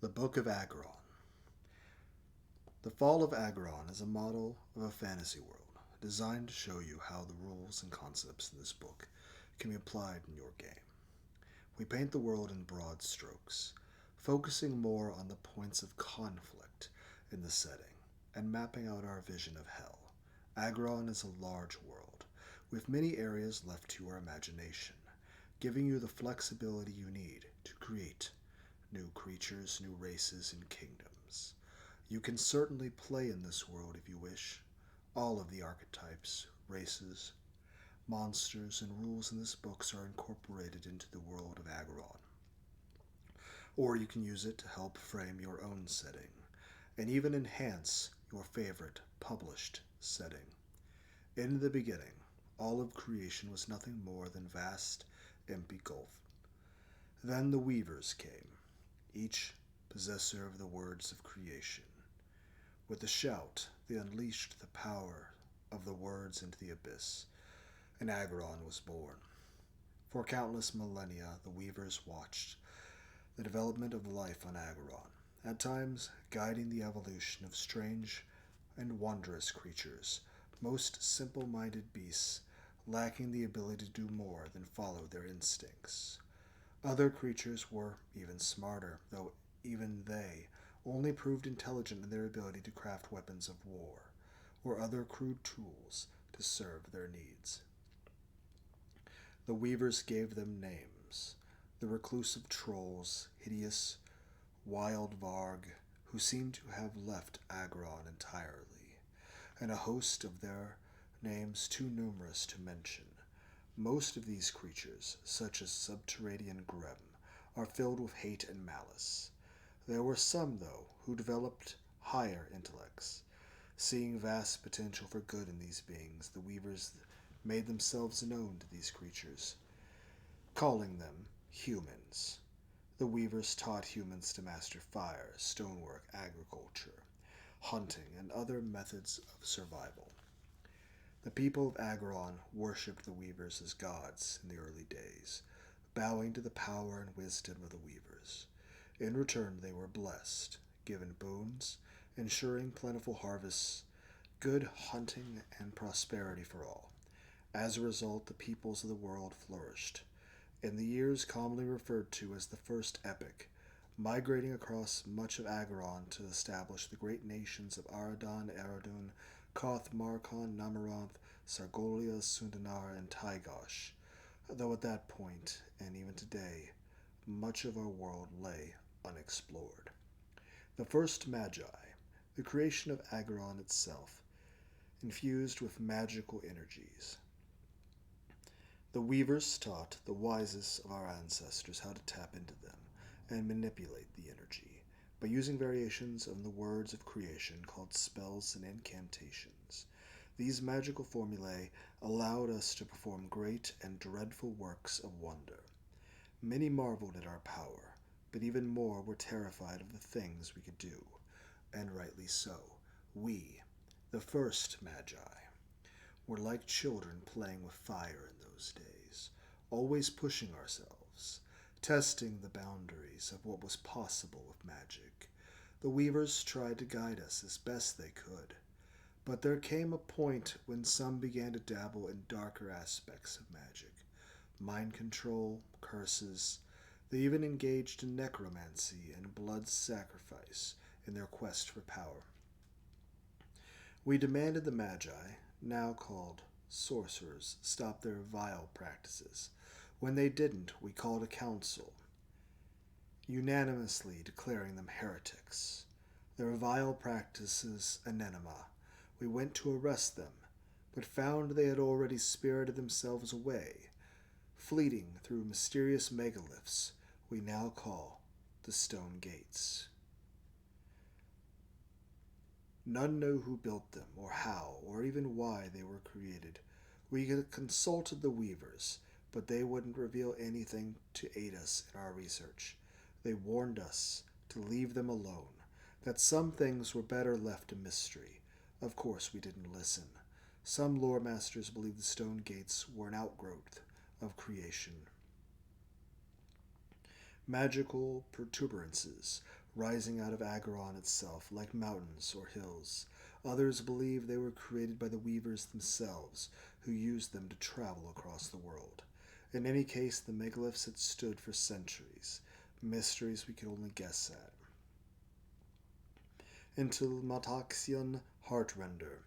The Book of Aegeron. The Fall of Aegeron is a model of a fantasy world designed to show you how the rules and concepts in this book can be applied in your game. We paint the world in broad strokes, focusing more on the points of conflict in the setting and mapping out our vision of hell. Aegeron is a large world, with many areas left to your imagination, giving you the flexibility you need to create new creatures, new races, and kingdoms. You can certainly play in this world if you wish. All of the archetypes, races, monsters, and rules in this book are incorporated into the world of Aegeron. Or you can use it to help frame your own setting, and even enhance your favorite published setting. In the beginning, all of creation was nothing more than vast, empty gulf. Then the weavers came, each possessor of the words of creation. With a shout, they unleashed the power of the words into the abyss, and Aegeron was born. For countless millennia, the weavers watched the development of life on Aegeron, at times guiding the evolution of strange and wondrous creatures, most simple-minded beasts, lacking the ability to do more than follow their instincts. Other creatures were even smarter, though even they only proved intelligent in their ability to craft weapons of war, or other crude tools to serve their needs. The weavers gave them names: the reclusive trolls, hideous, wild Varg, who seemed to have left Aegeron entirely, and a host of their names too numerous to mention. Most of these creatures, such as subterranean Grem, are filled with hate and malice. There were some, though, who developed higher intellects. Seeing vast potential for good in these beings, the weavers made themselves known to these creatures, calling them humans. The weavers taught humans to master fire, stonework, agriculture, hunting, and other methods of survival. The people of Aegeron worshipped the weavers as gods in the early days, bowing to the power and wisdom of the weavers. In return, they were blessed, given boons, ensuring plentiful harvests, good hunting, and prosperity for all. As a result, the peoples of the world flourished. In the years commonly referred to as the First Epic, migrating across much of Aegeron to establish the great nations of Aradan, Erduun, Koth, Markon, Namaranth, Sargolia, Sundanar, and Tygosh, though at that point, and even today, much of our world lay unexplored. The first Magi, the creation of Aegeron itself, infused with magical energies. The weavers taught the wisest of our ancestors how to tap into them and manipulate the energy by using variations of the words of creation called spells and incantations. These magical formulae allowed us to perform great and dreadful works of wonder. Many marveled at our power, but even more were terrified of the things we could do, and rightly so. We, the first Magi, were like children playing with fire in those days, always pushing ourselves, testing the boundaries of what was possible with magic. The weavers tried to guide us as best they could, but there came a point when some began to dabble in darker aspects of magic, mind control, curses. They even engaged in necromancy and blood sacrifice in their quest for power. We demanded the Magi, now called sorcerers, stop their vile practices. When they didn't, we called a council, unanimously declaring them heretics, their vile practices anathema. We went to arrest them, but found they had already spirited themselves away, fleeting through mysterious megaliths we now call the Stone Gates. None know who built them, or how, or even why they were created. We consulted the weavers, but they wouldn't reveal anything to aid us in our research. They warned us to leave them alone, that some things were better left a mystery. Of course, we didn't listen. Some lore masters believed the Stone Gates were an outgrowth of creation. Magical protuberances rising out of Aegeron itself, like mountains or hills. Others believe they were created by the weavers themselves, who used them to travel across the world. In any case, the megaliths had stood for centuries, mysteries we could only guess at. Until Mataxian Heartrender,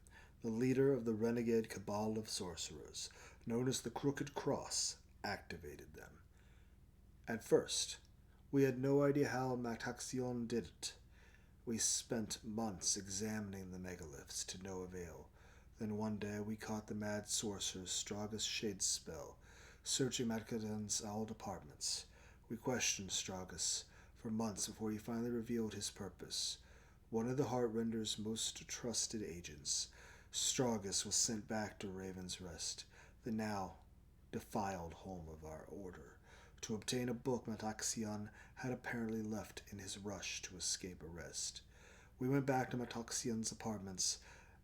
the leader of the renegade cabal of sorcerers, known as the Crooked Cross, activated them. At first, we had no idea how Mataxion did it. We spent months examining the megaliths to no avail. Then one day we caught the mad sorcerer's strongest shade spell, searching Mataxion's all departments. We questioned Stragus for months before he finally revealed his purpose. One of the Heartrender's most trusted agents, Stragus was sent back to Raven's Rest, the now defiled home of our order, to obtain a book Mataxion had apparently left in his rush to escape arrest. We went back to Mataxion's apartments,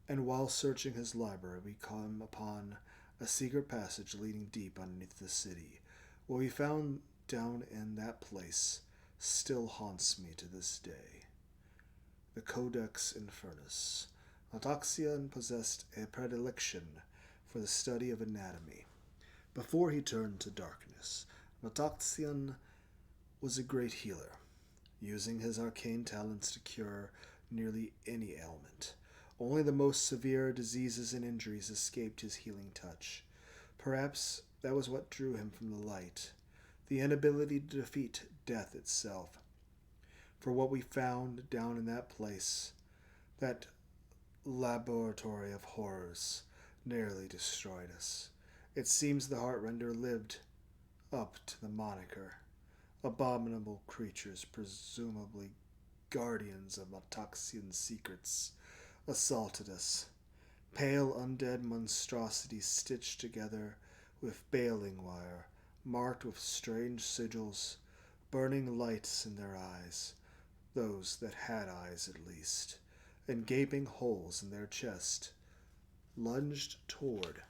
and while searching his library, we came upon a secret passage leading deep underneath the city. What we found down in that place still haunts me to this day. The Codex Infernus. Mataxion possessed a predilection for the study of anatomy. Before he turned to darkness, Mataxion was a great healer, using his arcane talents to cure nearly any ailment. Only the most severe diseases and injuries escaped his healing touch. Perhaps that was what drew him from the light, the inability to defeat death itself. For what we found down in that place, that laboratory of horrors, nearly destroyed us. It seems the Heartrender lived up to the moniker. Abominable creatures, presumably guardians of Mataxion's secrets, assaulted us. Pale undead monstrosities stitched together with baling wire, marked with strange sigils, burning lights in their eyes, those that had eyes at least, and gaping holes in their chest, lunged toward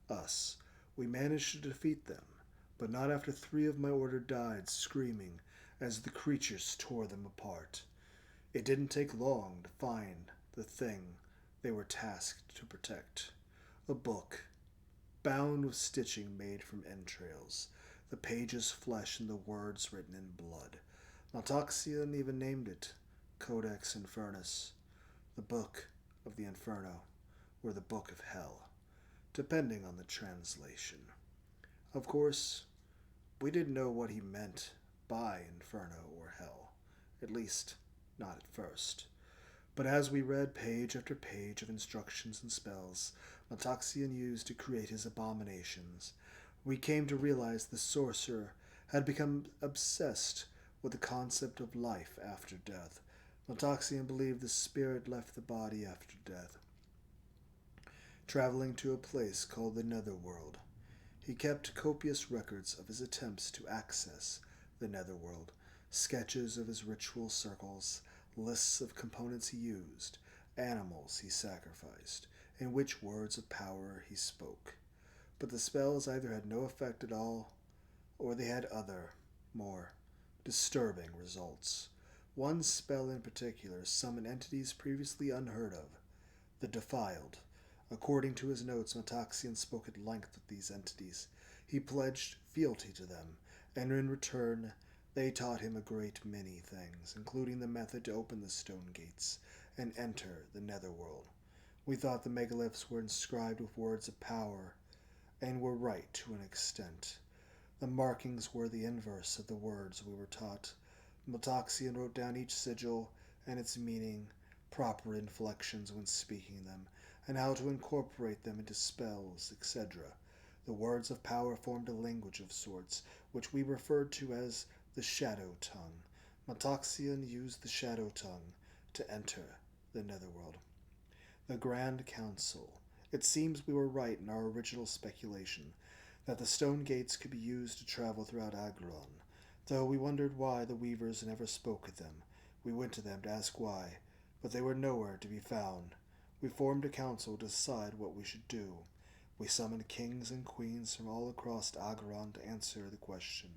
us. We managed to defeat them, but not after 3 of my order died screaming as the creatures tore them apart. It didn't take long to find the thing they were tasked to protect. A book, bound with stitching made from entrails, the pages flesh and the words written in blood. Mataxion even named it Codex Infernus, the Book of the Inferno, or the Book of Hell, depending on the translation. Of course, we didn't know what he meant by Inferno or Hell, at least not at first. But as we read page after page of instructions and spells Mataxion used to create his abominations, we came to realize the sorcerer had become obsessed with the concept of life after death. Mataxion believed the spirit left the body after death, traveling to a place called the Netherworld. He kept copious records of his attempts to access the Netherworld, sketches of his ritual circles, lists of components he used, animals he sacrificed, and which words of power he spoke. But the spells either had no effect at all, or they had other, more disturbing results. One spell in particular summoned entities previously unheard of, the Defiled. According to his notes, Mataxion spoke at length with these entities. He pledged fealty to them, and in return they taught him a great many things, including the method to open the stone gates and enter the Netherworld. We thought the megaliths were inscribed with words of power, and were right to an extent. The markings were the inverse of the words we were taught. Mataxion wrote down each sigil and its meaning, proper inflections when speaking them, and how to incorporate them into spells, etc. The words of power formed a language of sorts, which we referred to as the Shadow Tongue. Mataxion used the Shadow Tongue to enter the Netherworld. The Grand Council. It seems we were right in our original speculation that the stone gates could be used to travel throughout Aegeron. Though we wondered why the weavers never spoke of them. We went to them to ask why, but they were nowhere to be found. We formed a council to decide what we should do. We summoned kings and queens from all across Aegeron to answer the question.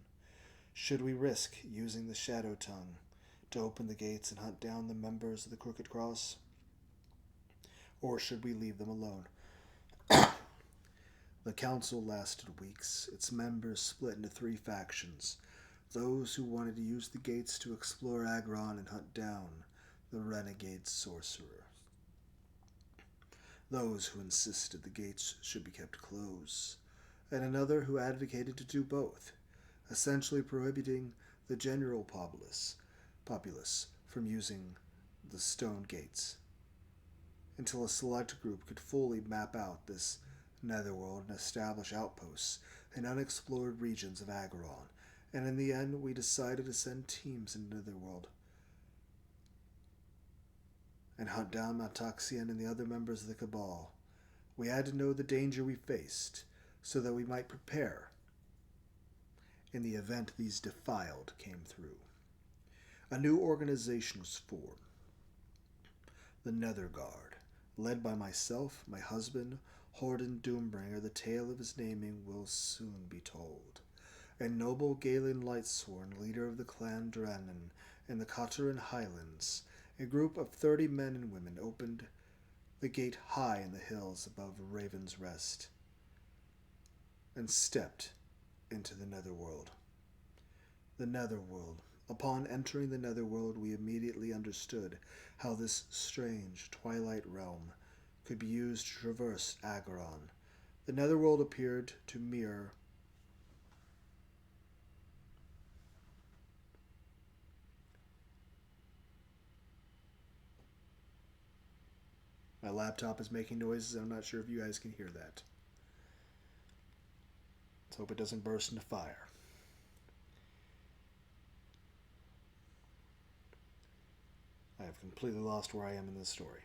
Should we risk using the Shadow Tongue To open the gates and hunt down the members of the Crooked Cross? Or should we leave them alone? The council lasted weeks. Its members split into three factions: those who wanted to use the gates to explore Aegeron and hunt down the renegade sorcerer; those who insisted the gates should be kept closed; and another who advocated to do both, essentially prohibiting the general populace from using the stone gates until a select group could fully map out this netherworld and establish outposts in unexplored regions of Aegeron. And in the end, we decided to send teams into the netherworld and hunt down Maltaxian and the other members of the Cabal. We had to know the danger we faced so that we might prepare in the event these defiled came through. A new organization was formed, the Netherguard, led by myself, my husband, Horden Doombringer. The tale of his naming will soon be told. And noble Galen Lightsworn, leader of the clan Drannen in the Cotteran Highlands, a group of 30 men and women, opened the gate high in the hills above Raven's Rest and stepped into the Netherworld. The Netherworld. Upon entering the Netherworld, we immediately understood how this strange twilight realm could be used to traverse Aegeron. The Netherworld appeared to mirror my laptop is making noises, and I'm not sure if you guys can hear that. Let's hope it doesn't burst into fire. I have completely lost where I am in this story.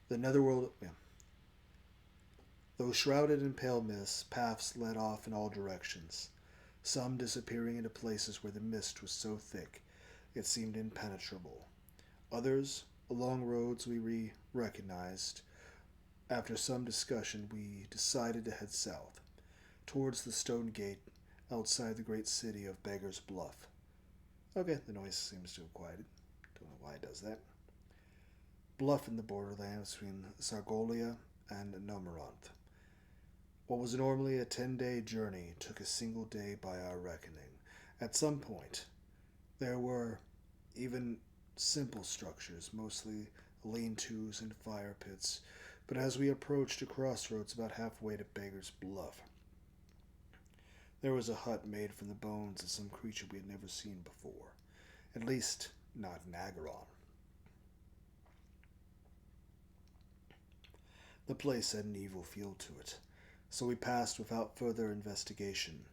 The Netherworld. Yeah. Though shrouded in pale mist, paths led off in all directions, some disappearing into places where the mist was so thick it seemed impenetrable. Others, along roads we recognized. After some discussion, we decided to head south, towards the stone gate outside the great city of Beggar's Bluff. Okay, the noise seems to have quieted. Don't know why it does that. Bluff in the borderlands between Sargolia and Nomaranth. What was normally a 10-day journey took a single day by our reckoning. At some point, there were even simple structures, mostly lean-tos and fire pits, but as we approached a crossroads about halfway to Beggar's Bluff, there was a hut made from the bones of some creature we had never seen before, at least not in Aegeron. The place had an evil feel to it, so we passed without further investigation.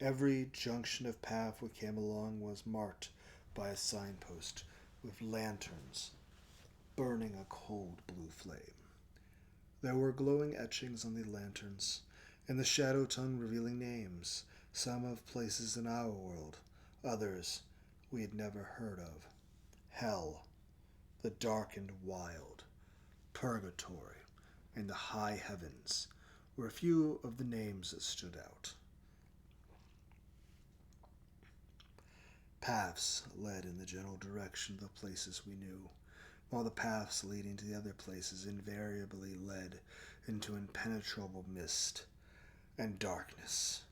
Every junction of path we came along was marked by a signpost with lanterns burning a cold blue flame. There were glowing etchings on the lanterns, and the shadow tongue revealing names, some of places in our world, others we had never heard of. Hell, the darkened wild, purgatory, and the high heavens were a few of the names that stood out. Paths led in the general direction of the places we knew, while the paths leading to the other places invariably led into impenetrable mist and darkness,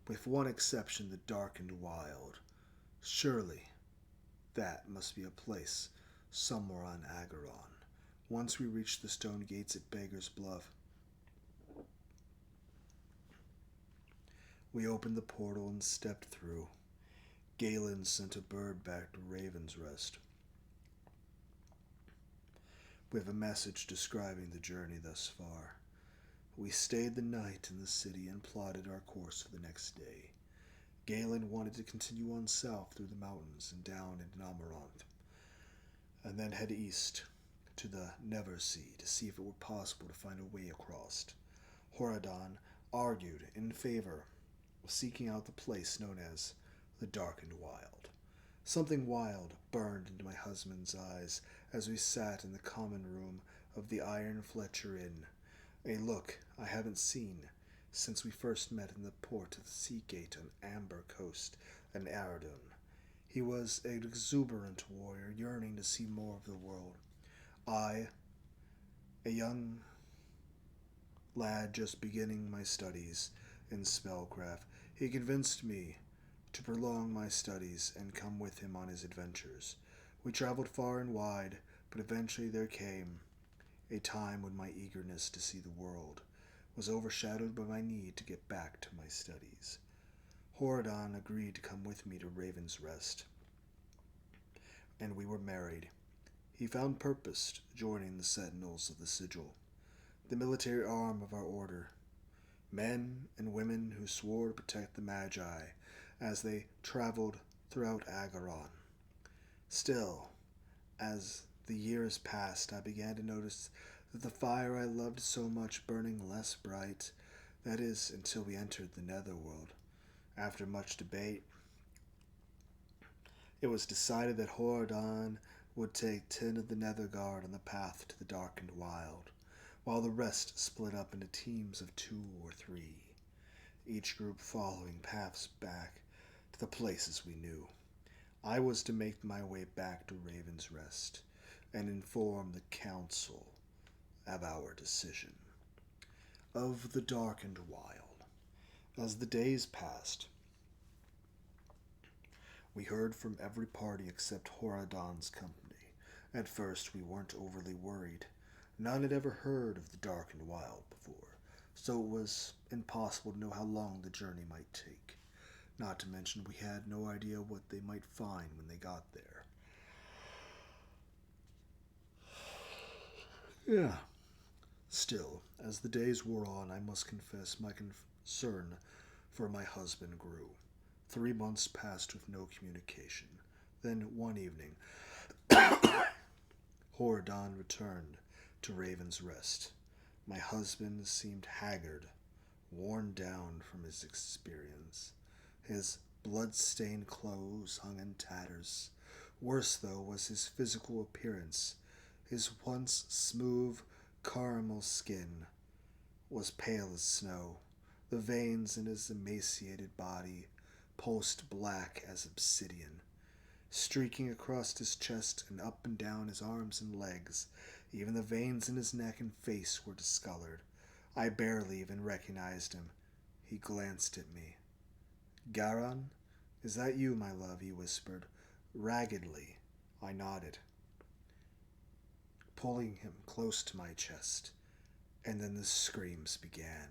with one exception, the darkened wild. Surely that must be a place somewhere on Aegeron. Once we reached the stone gates at Beggar's Bluff, we opened the portal and stepped through. Galen sent a bird back to Raven's Rest with a message describing the journey thus far. We stayed the night in the city and plotted our course for the next day. Galen wanted to continue on south through the mountains and down into Amaranth, and then head east to the Never Sea to see if it were possible to find a way across. Aradan argued in favor of seeking out the place known as the Darkened Wild. Something wild burned into my husband's eyes as we sat in the common room of the Iron Fletcher Inn, a look I haven't seen since we first met in the port of the Sea Gate on Amber Coast in Aradan. He was an exuberant warrior yearning to see more of the world. I, a young lad just beginning my studies in spellcraft, he convinced me to prolong my studies and come with him on his adventures. We traveled far and wide, but eventually there came a time when my eagerness to see the world was overshadowed by my need to get back to my studies. Aradan agreed to come with me to Raven's Rest, and we were married. He found purpose joining the Sentinels of the Sigil, the military arm of our order, men and women who swore to protect the Magi as they traveled throughout Aegeron. Still, as the years passed, I began to notice that the fire I loved so much burning less bright, that is, until we entered the Netherworld. After much debate, it was decided that Aradan would take 10 of the Netherguard on the path to the Darkened Wild, while the rest split up into teams of 2 or 3, each group following paths back to the places we knew. I was to make my way back to Raven's Rest and inform the Council of our decision. Of the Darkened Wild. As the days passed, we heard from every party except Aradan's company. At first, we weren't overly worried. None had ever heard of the Darkened Wild before, so it was impossible to know how long the journey might take. Not to mention, we had no idea what they might find when they got there. Yeah. Still, as the days wore on, I must confess my concern for my husband grew. 3 months passed with no communication. Then, one evening, Aradan returned to Raven's Rest. My husband seemed haggard, worn down from his experience. His blood-stained clothes hung in tatters. Worse, though, was his physical appearance. His once smooth, caramel skin was pale as snow. The veins in his emaciated body pulsed black as obsidian, streaking across his chest and up and down his arms and legs. Even the veins in his neck and face were discolored. I barely even recognized him. He glanced at me. "Garon, is that you, my love?" he whispered. Raggedly, I nodded, pulling him close to my chest, and then the screams began.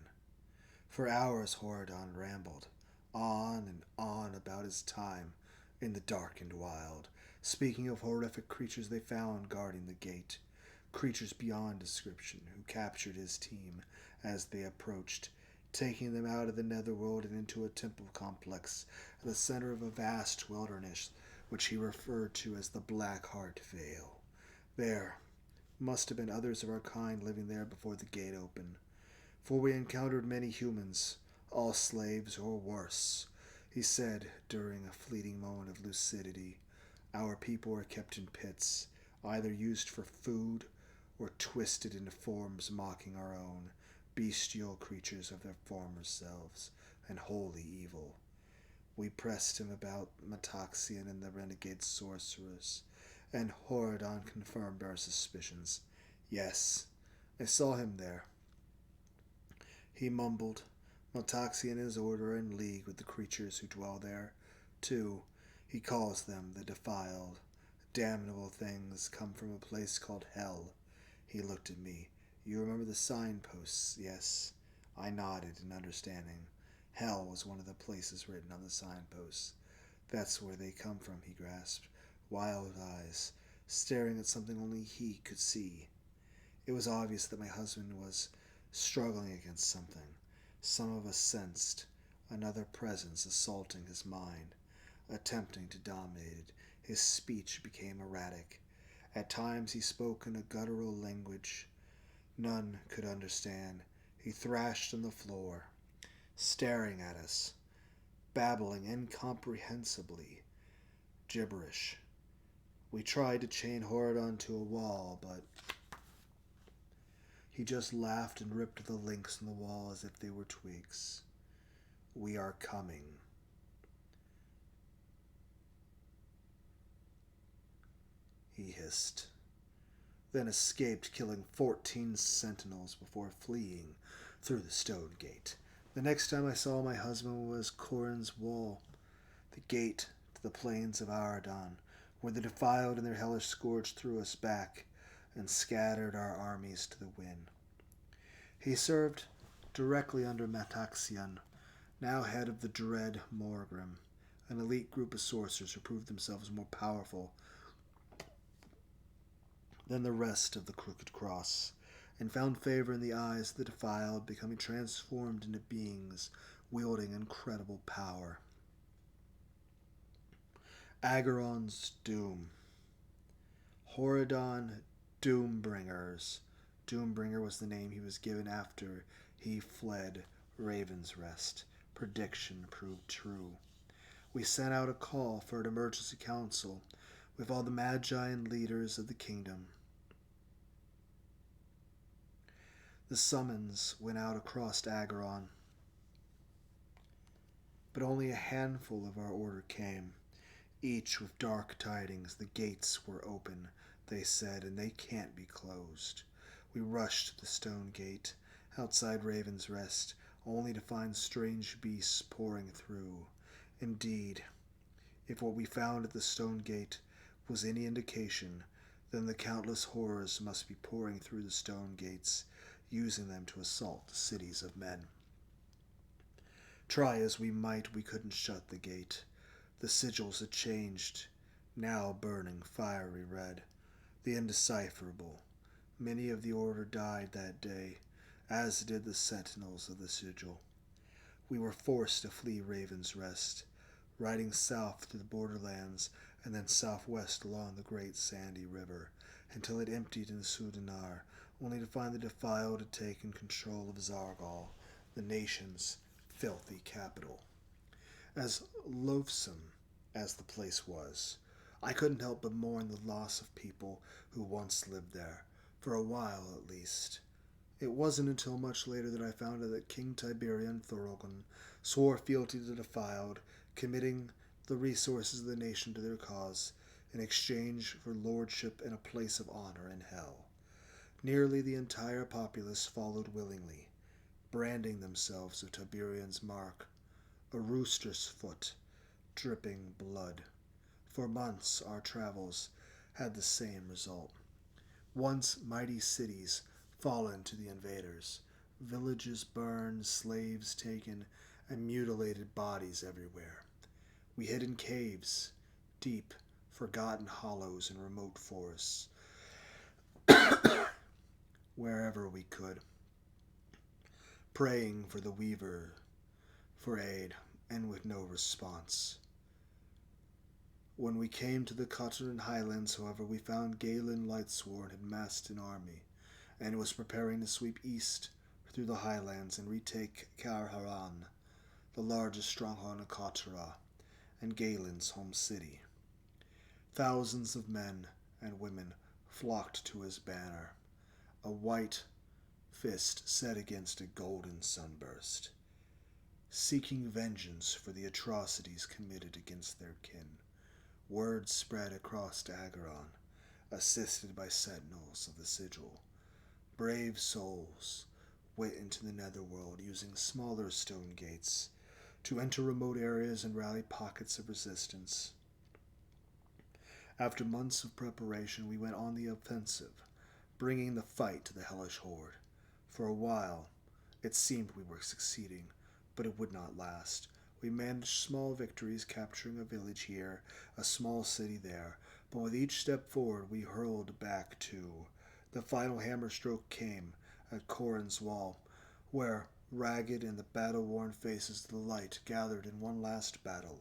For hours Aradan rambled, on and on about his time in the Darkened Wild, speaking of horrific creatures they found guarding the gate, creatures beyond description who captured his team as they approached, taking them out of the netherworld and into a temple complex at the center of a vast wilderness which he referred to as the Blackheart Vale. There must have been others of our kind living there before the gate opened, for we encountered many humans, all slaves or worse. He said during a fleeting moment of lucidity, our people were kept in pits, either used for food or twisted into forms mocking our own, bestial creatures of their former selves, and wholly evil. We pressed him about Metaxian and the renegade sorceress, and Aradan confirmed our suspicions. "Yes, I saw him there," he mumbled. "Metaxian and his order are in league with the creatures who dwell there, too. He calls them the Defiled. Damnable things come from a place called Hell." He looked at me. "You remember the signposts, yes?" I nodded in understanding. Hell was one of the places written on the signposts. "That's where they come from," he grasped, wild eyes, staring at something only he could see. It was obvious that my husband was struggling against something. Some of us sensed another presence assaulting his mind, attempting to dominate it. His speech became erratic. At times he spoke in a guttural language none could understand. He thrashed on the floor, staring at us, babbling incomprehensibly gibberish. We tried to chain Aradan to a wall, but He just laughed and ripped the links in the wall as if they were twigs. "We are coming," he hissed, then escaped, killing 14 sentinels before fleeing through the stone gate. The next time I saw my husband was Corin's wall, the gate to the plains of Aradan, where the defiled and their hellish scourge threw us back and scattered our armies to the wind. He served directly under Metaxian, now head of the dread Morgrim, an elite group of sorcerers who proved themselves more powerful than the rest of the Crooked Cross, and found favor in the eyes of the defiled, becoming transformed into beings wielding incredible power. Aegeron's Doom. Aradan Doombringers. Doombringer was the name he was given after he fled Raven's Rest. Prediction proved true. We sent out a call for an emergency council with all the magi and leaders of the kingdom. The summons went out across Aegeron, but only a handful of our order came, each with dark tidings. The gates were open, they said, and they can't be closed. We rushed to the stone gate outside Raven's Rest, only to find strange beasts pouring through. Indeed, if what we found at the stone gate was any indication, then the countless horrors must be pouring through the stone gates, using them to assault the cities of men. Try as we might, we couldn't shut the gate. The sigils had changed, now burning fiery red, the indecipherable. Many of the order died that day, as did the sentinels of the sigil. We were forced to flee Raven's Rest, riding south to the borderlands and then southwest along the great sandy river, until it emptied in Sudanar, only to find the defiled had taken control of Zargal, the nation's filthy capital. As loathsome as the place was, I couldn't help but mourn the loss of people who once lived there, for a while at least. It wasn't until much later that I found out that King Tiberian Thorogon swore fealty to the defiled, committing the resources of the nation to their cause in exchange for lordship and a place of honor in hell. Nearly the entire populace followed willingly, branding themselves with Tiberian's mark, a rooster's foot, dripping blood. For months our travels had the same result. Once mighty cities fallen to the invaders, villages burned, slaves taken, and mutilated bodies everywhere. We hid in caves, deep, forgotten hollows in remote forests, wherever we could, praying for the Weaver for aid, and with no response. When we came to the Cotton Highlands, however, we found Galen Lightsworn had massed an army, and was preparing to sweep east through the highlands and retake Carharan, the largest stronghold of Kotara, and Galen's home city. Thousands of men and women flocked to his banner, a white fist set against a golden sunburst, seeking vengeance for the atrocities committed against their kin. Word spread across Aegeron, assisted by sentinels of the sigil. Brave souls went into the netherworld using smaller stone gates to enter remote areas and rally pockets of resistance. After months of preparation, we went on the offensive, bringing the fight to the hellish horde. For a while, it seemed we were succeeding, but it would not last. We managed small victories, capturing a village here, a small city there, but with each step forward we hurled back too. The final hammer stroke came at Corin's wall, where ragged and the battle-worn faces of the light gathered in one last battle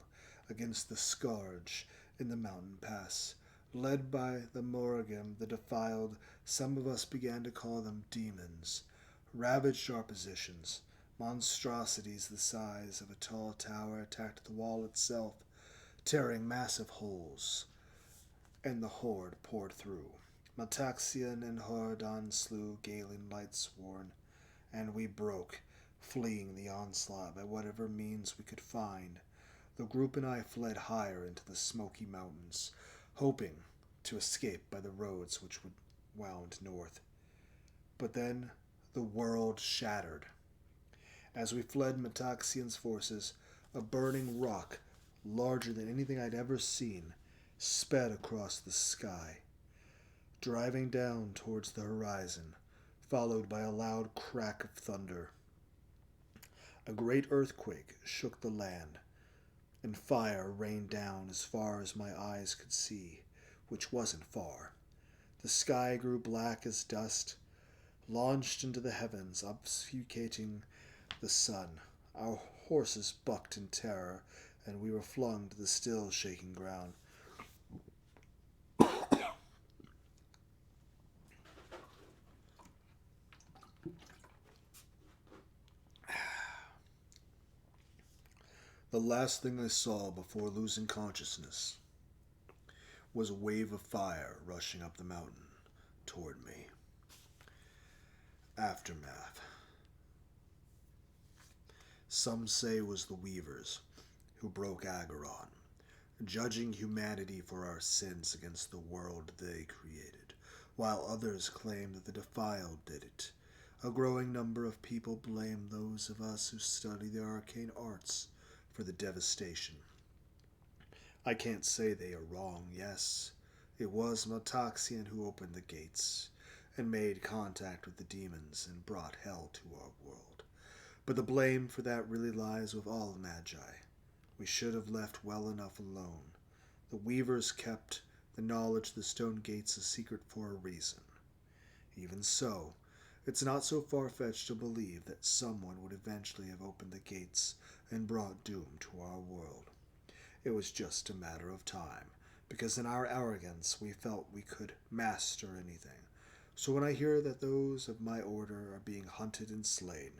against the Scourge in the mountain pass. Led by the Morrigan, the defiled, some of us began to call them demons, ravaged our positions. Monstrosities the size of a tall tower attacked the wall itself, tearing massive holes, and the horde poured through. Metaxian and Aradan slew Galen Lightsworn, and we broke, fleeing the onslaught by whatever means we could find. The group and I fled higher into the Smoky Mountains, hoping to escape by the roads which would wound north. But then the world shattered. As we fled Metaxian's forces, a burning rock, larger than anything I'd ever seen, sped across the sky, driving down towards the horizon, followed by a loud crack of thunder. A great earthquake shook the land, and fire rained down as far as my eyes could see, which wasn't far. The sky grew black as dust, launched into the heavens, obfuscating the sun. Our horses bucked in terror, and we were flung to the still shaking ground. The last thing I saw before losing consciousness was a wave of fire rushing up the mountain toward me. Aftermath. Some say it was the Weavers who broke Aegeron, judging humanity for our sins against the world they created, while others claim that the Defiled did it. A growing number of people blame those of us who study the arcane arts for the devastation. I can't say they are wrong. Yes, it was Metaxian who opened the gates and made contact with the demons and brought hell to our world. But the blame for that really lies with all Magi. We should have left well enough alone. The Weavers kept the knowledge of the stone gates a secret for a reason. Even so, it's not so far-fetched to believe that someone would eventually have opened the gates and brought doom to our world. It was just a matter of time, because in our arrogance we felt we could master anything. So when I hear that those of my order are being hunted and slain,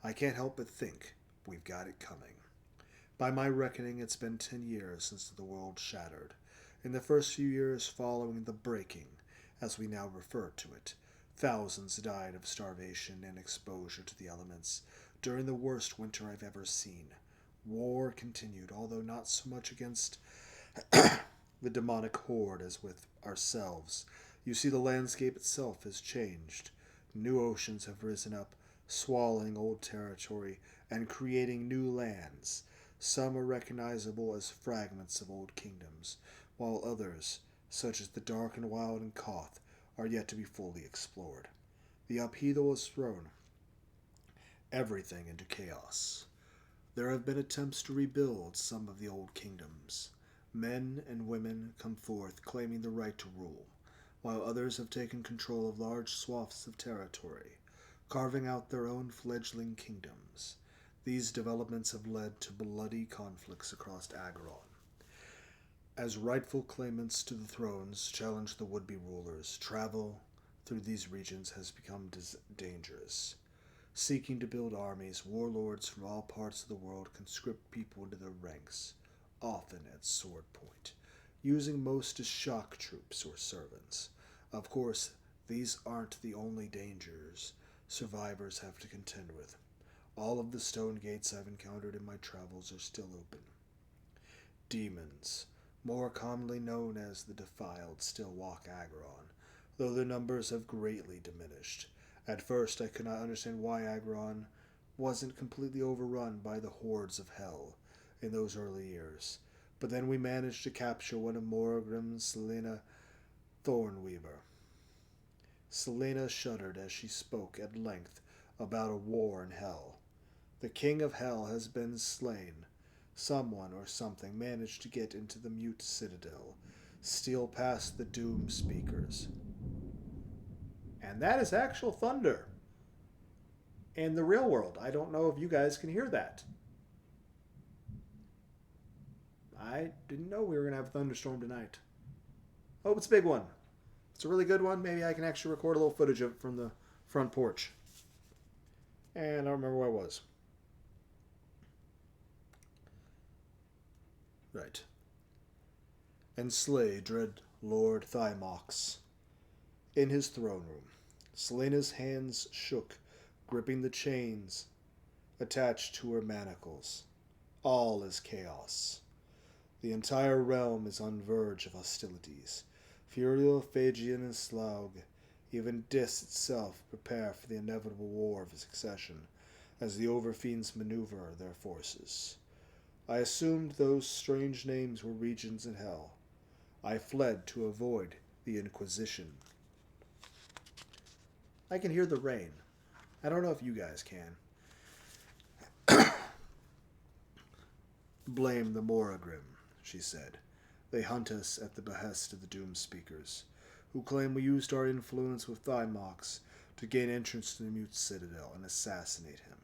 I can't help but think we've got it coming. By my reckoning, it's been 10 years since the world shattered. In the first few years following the breaking, as we now refer to it, thousands died of starvation and exposure to the elements during the worst winter I've ever seen. War continued, although not so much against the demonic horde as with ourselves. You see, the landscape itself has changed. New oceans have risen up, swallowing old territory and creating new lands. Some are recognizable as fragments of old kingdoms, while others, such as the Dark and Wild and Koth, are yet to be fully explored. The upheaval has thrown everything into chaos. There have been attempts to rebuild some of the old kingdoms. Men and women come forth claiming the right to rule, while others have taken control of large swaths of territory, carving out their own fledgling kingdoms. These developments have led to bloody conflicts across Aegeron. As rightful claimants to the thrones challenge the would-be rulers, travel through these regions has become dangerous. Seeking to build armies, warlords from all parts of the world conscript people into their ranks, often at sword point, using most as shock troops or servants. Of course, these aren't the only dangers survivors have to contend with. All of the stone gates I've encountered in my travels are still open. Demons, more commonly known as the Defiled, still walk Aegeron, though their numbers have greatly diminished. At first, I could not understand why Aegeron wasn't completely overrun by the hordes of hell in those early years. But then we managed to capture one of Morgrim's Selena Thornweaver. Selena shuddered as she spoke at length about a war in hell. The king of hell has been slain. Someone or something managed to get into the mute citadel, steal past the doom speakers. And that is actual thunder in the real world. I don't know if you guys can hear that. I didn't know we were going to have a thunderstorm tonight. Hope it's a big one. If it's a really good one, maybe I can actually record a little footage of it from the front porch. And I don't remember where I was. Right. And slay dread Lord Thymox, In his throne room, Selena's hands shook, gripping the chains attached to her manacles. All is chaos. The entire realm is on verge of hostilities. Furiel, Phaegian, and Slaug, even Dis itself, prepare for the inevitable war of succession as the Overfiends maneuver their forces. I assumed those strange names were regions in hell. I fled to avoid the Inquisition. I can hear the rain. I don't know if you guys can. Blame the Moragrim, she said. They hunt us at the behest of the Doom Speakers, who claim we used our influence with Thymox to gain entrance to the Mute Citadel and assassinate him.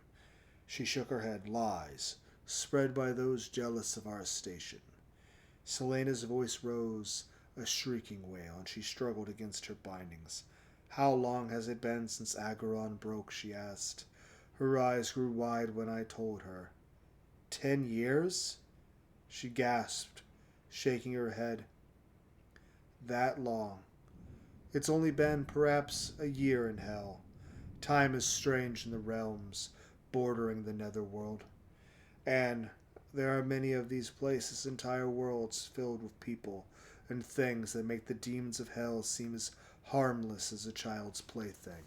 She shook her head. Lies, spread by those jealous of our station. Selena's voice rose, a shrieking wail, and she struggled against her bindings. How long has it been since Aegeron broke, she asked. Her eyes grew wide when I told her. 10 years? She gasped, shaking her head. That long. It's only been perhaps a year in hell. Time is strange in the realms bordering the netherworld. And there are many of these places, entire worlds filled with people and things that make the demons of hell seem as harmless as a child's plaything.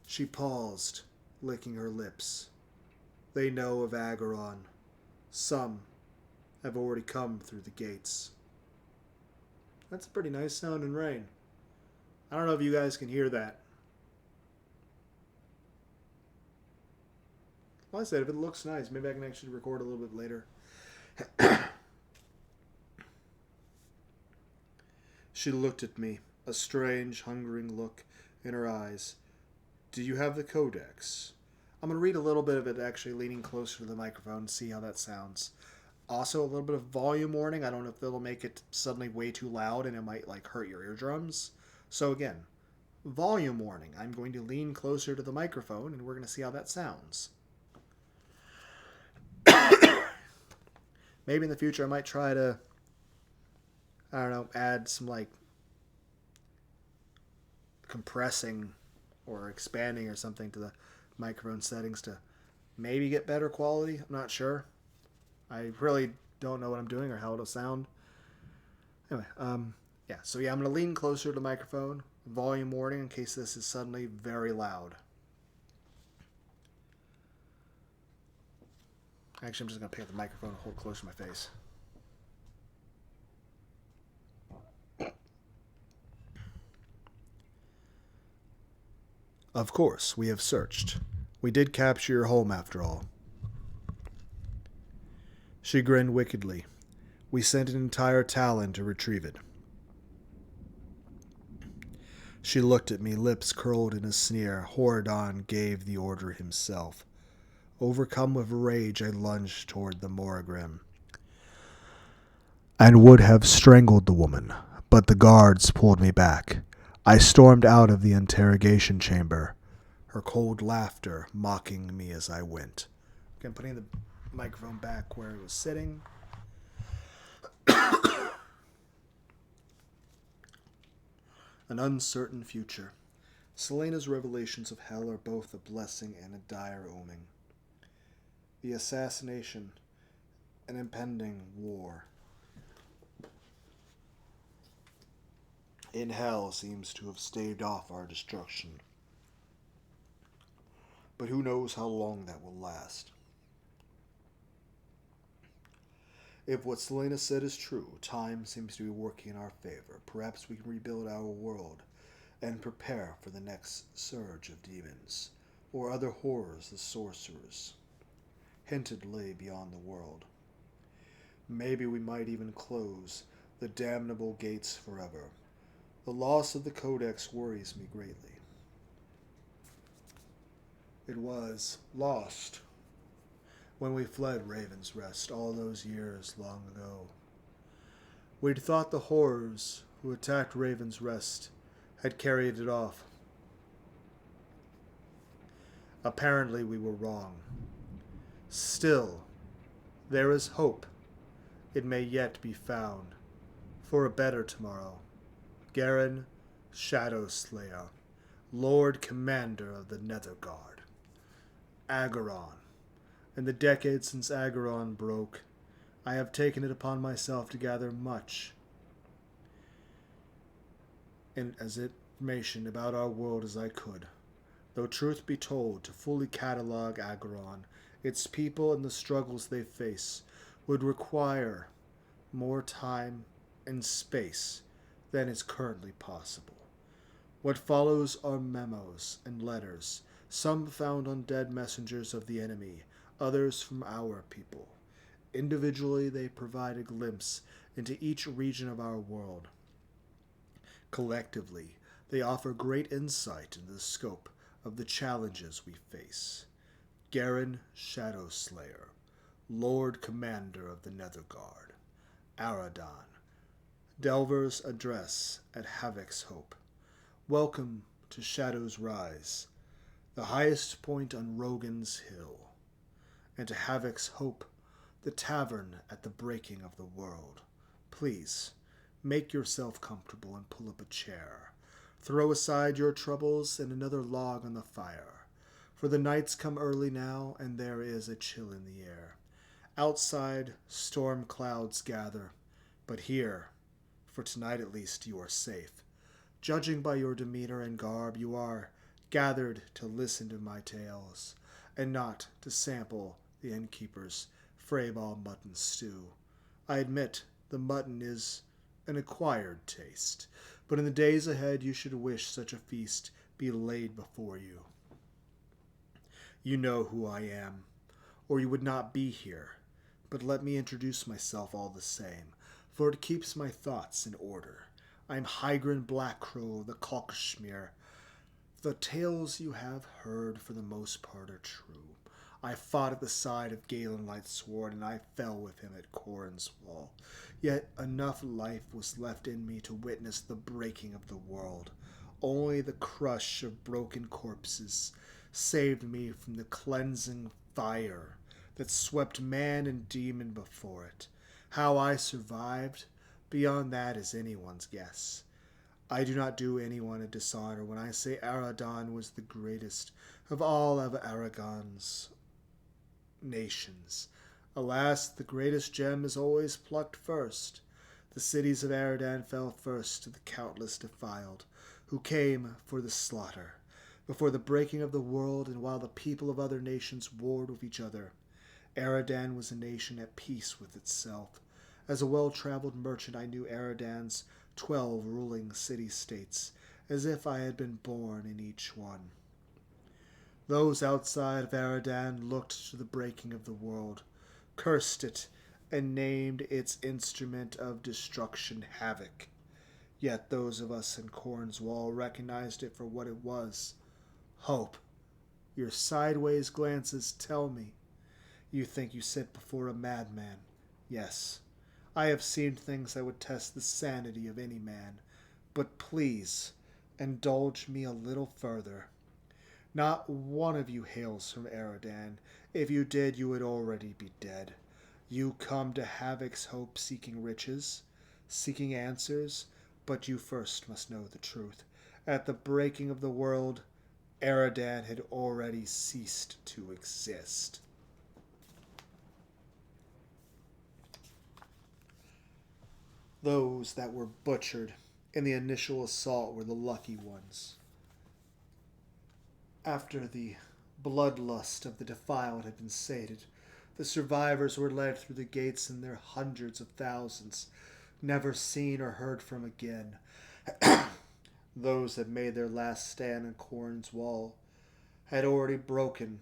She paused, licking her lips. They know of Aegeron. Some have already come through the gates. That's a pretty nice sounding rain. I don't know if you guys can hear that. Like I said, if it looks nice, maybe I can actually record a little bit later. She looked at me, a strange, hungering look in her eyes. Do you have the codex? I'm going to read a little bit of it, actually leaning closer to the microphone and see how that sounds. Also, a little bit of volume warning. I don't know if that'll make it suddenly way too loud and it might hurt your eardrums. So again, volume warning. I'm going to lean closer to the microphone and we're going to see how that sounds. Maybe in the future I might try to, add some compressing or expanding or something to the microphone settings to maybe get better quality. I'm not sure. I really don't know what I'm doing or how it'll sound. Anyway, I'm going to lean closer to the microphone. Volume warning in case this is suddenly very loud. Actually, I'm just going to pick up the microphone and hold it close to my face. Of course, we have searched. We did capture your home after all. She grinned wickedly. We sent an entire Talon to retrieve it. She looked at me, lips curled in a sneer. Aradan gave the order himself. Overcome with rage, I lunged toward the Moragrim and would have strangled the woman, but the guards pulled me back. I stormed out of the interrogation chamber, her cold laughter mocking me as I went. Again, putting the microphone back where it was sitting. An uncertain future. Selena's revelations of hell are both a blessing and a dire omen. The assassination, an impending war. In hell seems to have staved off our destruction. But who knows how long that will last. If what Selena said is true, time seems to be working in our favor. Perhaps we can rebuild our world and prepare for the next surge of demons, or other horrors the sorcerers hinted lay beyond the world. Maybe we might even close the damnable gates forever. The loss of the Codex worries me greatly. It was lost when we fled Raven's Rest all those years long ago. We'd thought the horrors who attacked Raven's Rest had carried it off. Apparently we were wrong. Still, there is hope. It may yet be found for a better tomorrow. Garon, Shadow Slayer, Lord Commander of the Netherguard. Aegeron. In the decades since Aegeron broke, I have taken it upon myself to gather much as information about our world as I could. Though truth be told, to fully catalog Aegeron, its people and the struggles they face, would require more time and space than is currently possible. What follows are memos and letters, some found on dead messengers of the enemy, others from our people. Individually, they provide a glimpse into each region of our world. Collectively, they offer great insight into the scope of the challenges we face. Garon Shadowslayer, Lord Commander of the Netherguard. Aradan, Delver's Address at Havoc's Hope. Welcome to Shadow's Rise, the highest point on Rogan's Hill, and to Havoc's Hope, the tavern at the breaking of the world. Please, make yourself comfortable and pull up a chair. Throw aside your troubles and another log on the fire, for the nights come early now, and there is a chill in the air. Outside, storm clouds gather, but here, for tonight at least, you are safe. Judging by your demeanor and garb, you are gathered to listen to my tales, and not to sample the innkeeper's Freyball mutton stew. I admit the mutton is an acquired taste, but in the days ahead you should wish such a feast be laid before you. You know who I am, or you would not be here, but let me introduce myself all the same, for it keeps my thoughts in order. I am Hygrin Blackcrow of the Kalkshmere. The tales you have heard for the most part are true. I fought at the side of Galen Lightsword, and I fell with him at Corin's Wall. Yet enough life was left in me to witness the breaking of the world. Only the crush of broken corpses saved me from the cleansing fire that swept man and demon before it. How I survived, beyond that is anyone's guess. I do not do anyone a dishonor when I say Aradan was the greatest of all of Aragon's nations. Alas, the greatest gem is always plucked first. The cities of Aradan fell first to the countless defiled, who came for the slaughter. Before the breaking of the world, and while the people of other nations warred with each other, Aradan was a nation at peace with itself. As a well-traveled merchant, I knew Aradan's 12 ruling city-states, as if I had been born in each one. Those outside of Aradan looked to the breaking of the world, cursed it, and named its instrument of destruction Havoc. Yet those of us in Corin's Wall recognized it for what it was. Hope. Your sideways glances tell me. You think you sit before a madman. Yes, I have seen things that would test the sanity of any man. But please, indulge me a little further. Not one of you hails from Aradan. If you did, you would already be dead. You come to Havoc's Hope seeking riches, seeking answers, but you first must know the truth. At the breaking of the world, Aradan had already ceased to exist. Those that were butchered in the initial assault were the lucky ones. After the bloodlust of the defiled had been sated, the survivors were led through the gates in their hundreds of thousands, never seen or heard from again. Those that made their last stand on Corin's Wall had already broken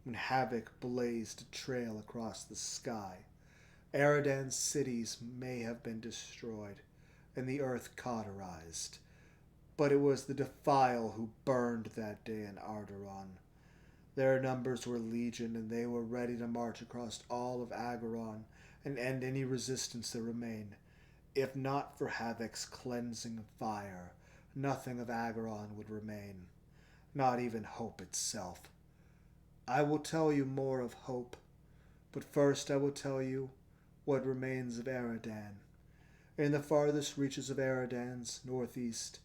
when Havoc blazed a trail across the sky. Aradan's cities may have been destroyed and the earth cauterized, but it was the defile who burned that day in Erduun. Their numbers were legion, and they were ready to march across all of Aegeron and end any resistance that remained. If not for Havoc's cleansing fire, nothing of Aegeron would remain, not even hope itself. I will tell you more of hope, but first I will tell you what remains of Aradan. In the farthest reaches of Aradan's northeast,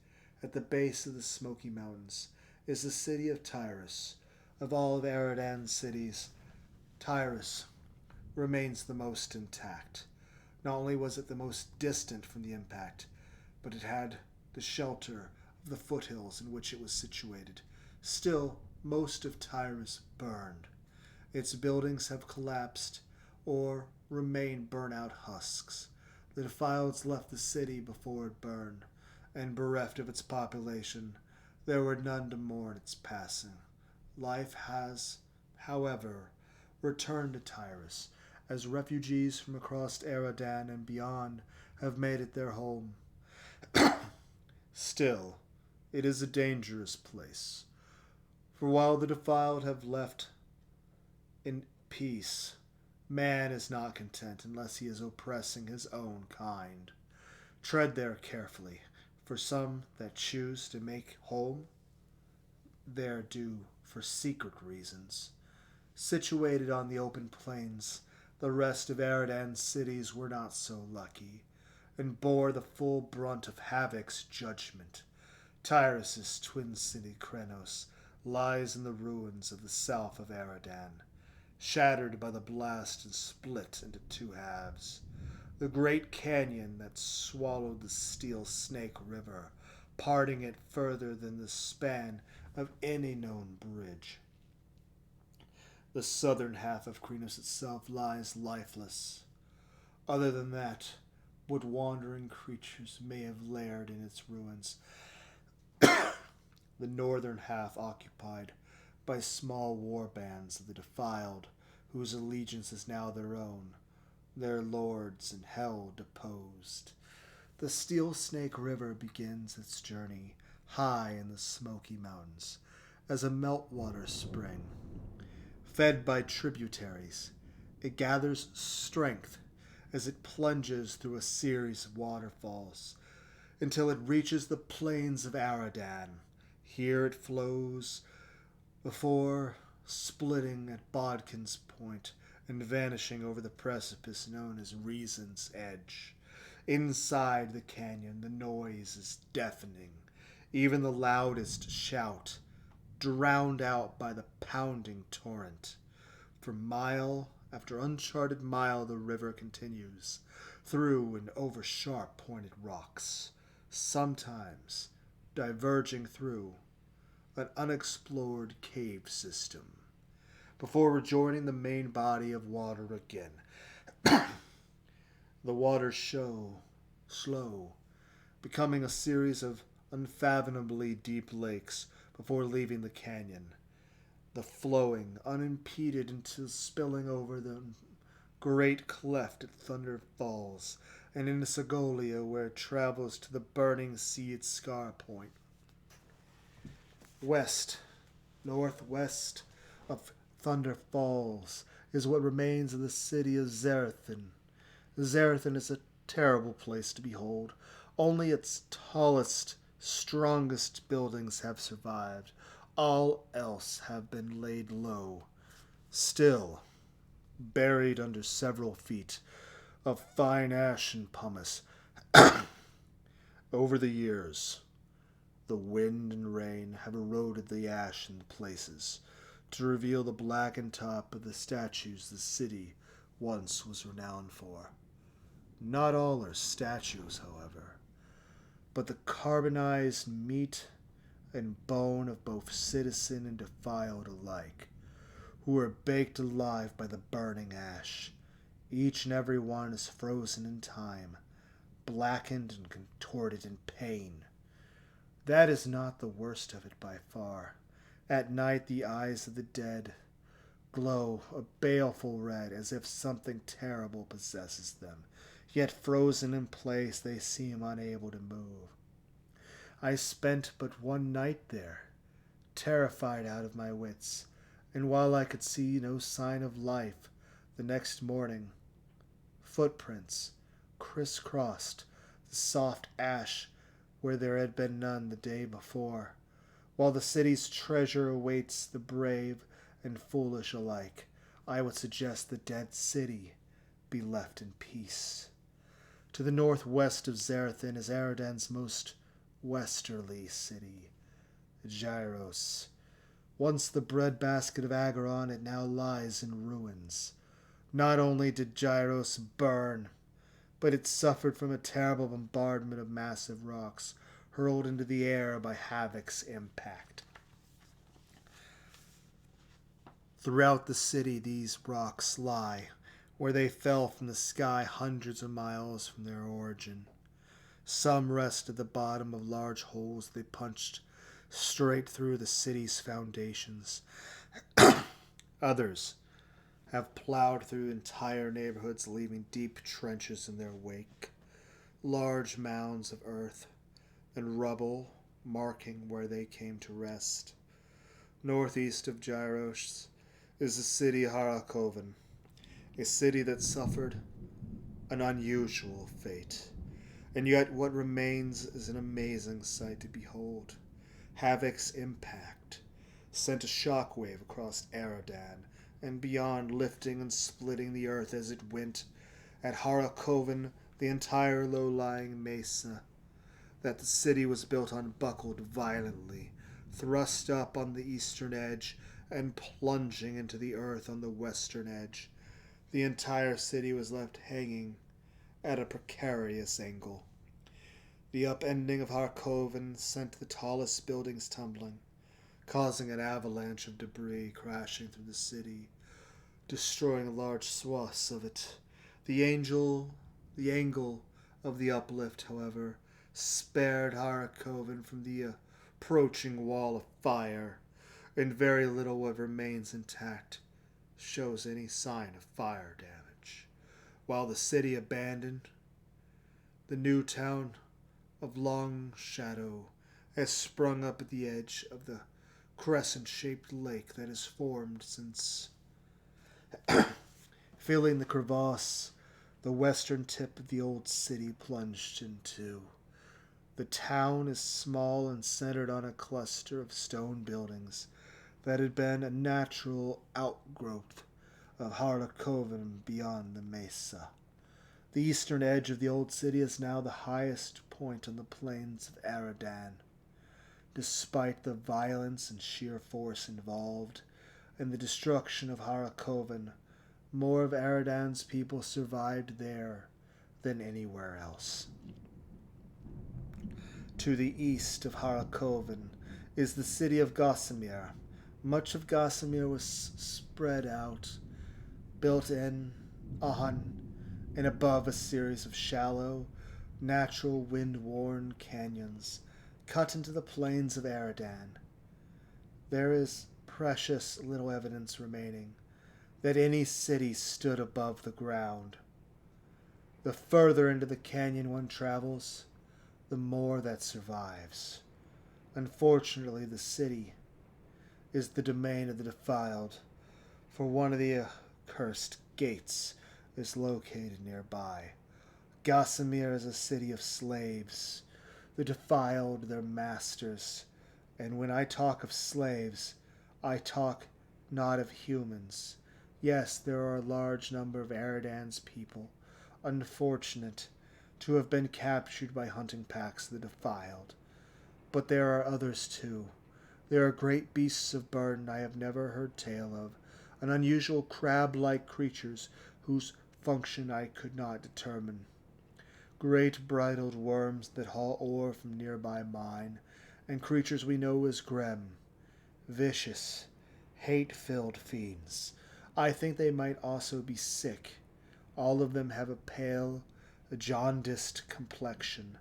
at the base of the Smoky Mountains, is the city of Tyrus. Of all of Aradan's cities, Tyrus remains the most intact. Not only was it the most distant from the impact, but it had the shelter of the foothills in which it was situated. Still, most of Tyrus burned. Its buildings have collapsed or remain burnt-out husks. The defileds left the city before it burned, and bereft of its population, there were none to mourn its passing. Life has, however, returned to Tyrus, as refugees from across Aradan and beyond have made it their home. Still, it is a dangerous place, for while the defiled have left in peace, man is not content unless he is oppressing his own kind. Tread there carefully, for some that choose to make home there do for secret reasons. Situated on the open plains, the rest of Aradan's cities were not so lucky, and bore the full brunt of Havoc's judgment. Tyrus's twin city Krenos lies in the ruins of the south of Aradan, shattered by the blast and split into two halves. The great canyon that swallowed the Steel Snake River, parting it further than the span of any known bridge. The southern half of Krenos itself lies lifeless. Other than that, what wandering creatures may have laired in its ruins. The northern half occupied by small war bands of the defiled, whose allegiance is now their own, their lords in hell deposed. The Steel Snake River begins its journey high in the Smoky Mountains as a meltwater spring. Fed by tributaries, it gathers strength as it plunges through a series of waterfalls until it reaches the plains of Aradan. Here it flows before splitting at Bodkin's Point and vanishing over the precipice known as Reason's Edge. Inside the canyon, the noise is deafening, even the loudest shout drowned out by the pounding torrent. For mile after uncharted mile the river continues, through and over sharp pointed rocks, sometimes diverging through an unexplored cave system, before rejoining the main body of water again. The waters show slow, becoming a series of unfathomably deep lakes before leaving the canyon, the flowing unimpeded until spilling over the great cleft at Thunder Falls, and into Segolia, where it travels to the burning sea at Scar Point. Northwest of Thunder Falls is what remains of the city of Zarathan. Zarathan is a terrible place to behold. Only its tallest, strongest buildings have survived. All else have been laid low, still buried under several feet of fine ash and pumice. Over the years, the wind and rain have eroded the ash in places to reveal the blackened top of the statues the city once was renowned for. Not all are statues, however, but the carbonized meat and bone of both citizen and defiled alike, who were baked alive by the burning ash. Each and every one is frozen in time, blackened and contorted in pain. That is not the worst of it by far. At night the eyes of the dead glow a baleful red, as if something terrible possesses them. Yet frozen in place they seem unable to move. I spent but one night there, terrified out of my wits, and while I could see no sign of life, the next morning, footprints crisscrossed the soft ash where there had been none the day before. While the city's treasure awaits the brave and foolish alike, I would suggest the dead city be left in peace. To the northwest of Zarathan is Aradan's most westerly city, Gyros. Once the breadbasket of Aegeron, it now lies in ruins. Not only did Gyros burn, but it suffered from a terrible bombardment of massive rocks hurled into the air by Havoc's impact. Throughout the city these rocks lie, where they fell from the sky hundreds of miles from their origin. Some rest at the bottom of large holes they punched straight through the city's foundations. Others have plowed through entire neighborhoods, leaving deep trenches in their wake. Large mounds of earth and rubble marking where they came to rest. Northeast of Gyros is the city Harakovan, a city that suffered an unusual fate. And yet what remains is an amazing sight to behold. Havoc's impact sent a shockwave across Aradan and beyond, lifting and splitting the earth as it went. At Harakovan, the entire low-lying mesa that the city was built on buckled violently, thrust up on the eastern edge and plunging into the earth on the western edge. The entire city was left hanging at a precarious angle. The upending of Harakovan sent the tallest buildings tumbling, causing an avalanche of debris crashing through the city, destroying large swaths of it. The angle of the uplift, however, spared Harakovan from the approaching wall of fire, and very little what remains intact shows any sign of fire damage. While the city abandoned, the new town of Long Shadow has sprung up at the edge of the crescent-shaped lake that has formed since filling the crevasse the western tip of the old city plunged into. The town is small and centered on a cluster of stone buildings that had been a natural outgrowth of Harakovan beyond the mesa. The eastern edge of the old city is now the highest point on the plains of Aradan. Despite the violence and sheer force involved in the destruction of Harakovan, more of Aradan's people survived there than anywhere else. To the east of Harakovan is the city of Gossamer. Much of Gossamer was spread out, built on and above a series of shallow, natural wind-worn canyons cut into the plains of Aradan. There is precious little evidence remaining that any city stood above the ground. The further into the canyon one travels, the more that survives. Unfortunately, the city is the domain of the defiled, for one of the accursed gates is located nearby. Gossamer is a city of slaves. The defiled their masters, and when I talk of slaves, I talk not of humans. Yes, there are a large number of Aradan's people, unfortunate to have been captured by hunting packs of the defiled. But there are others too. There are great beasts of burden I have never heard tale of, and unusual crab-like creatures whose function I could not determine. Great bridled worms that haul ore from nearby mine, and creatures we know as Grem, vicious, hate-filled fiends. I think they might also be sick. All of them have a pale, jaundiced complexion.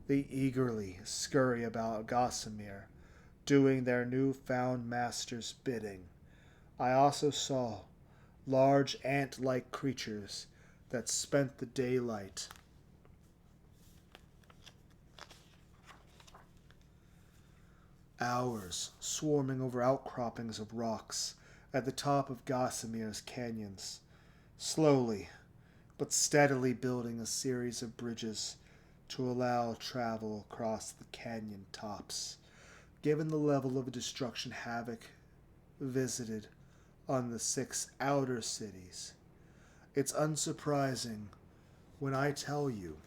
They eagerly scurry about Gossamer, doing their new-found master's bidding. I also saw large ant-like creatures that spent the daylight hours swarming over outcroppings of rocks at the top of Gossamer's canyons, slowly but steadily building a series of bridges to allow travel across the canyon tops. Given the level of destruction Havoc visited on the 6 outer cities, it's unsurprising when I tell you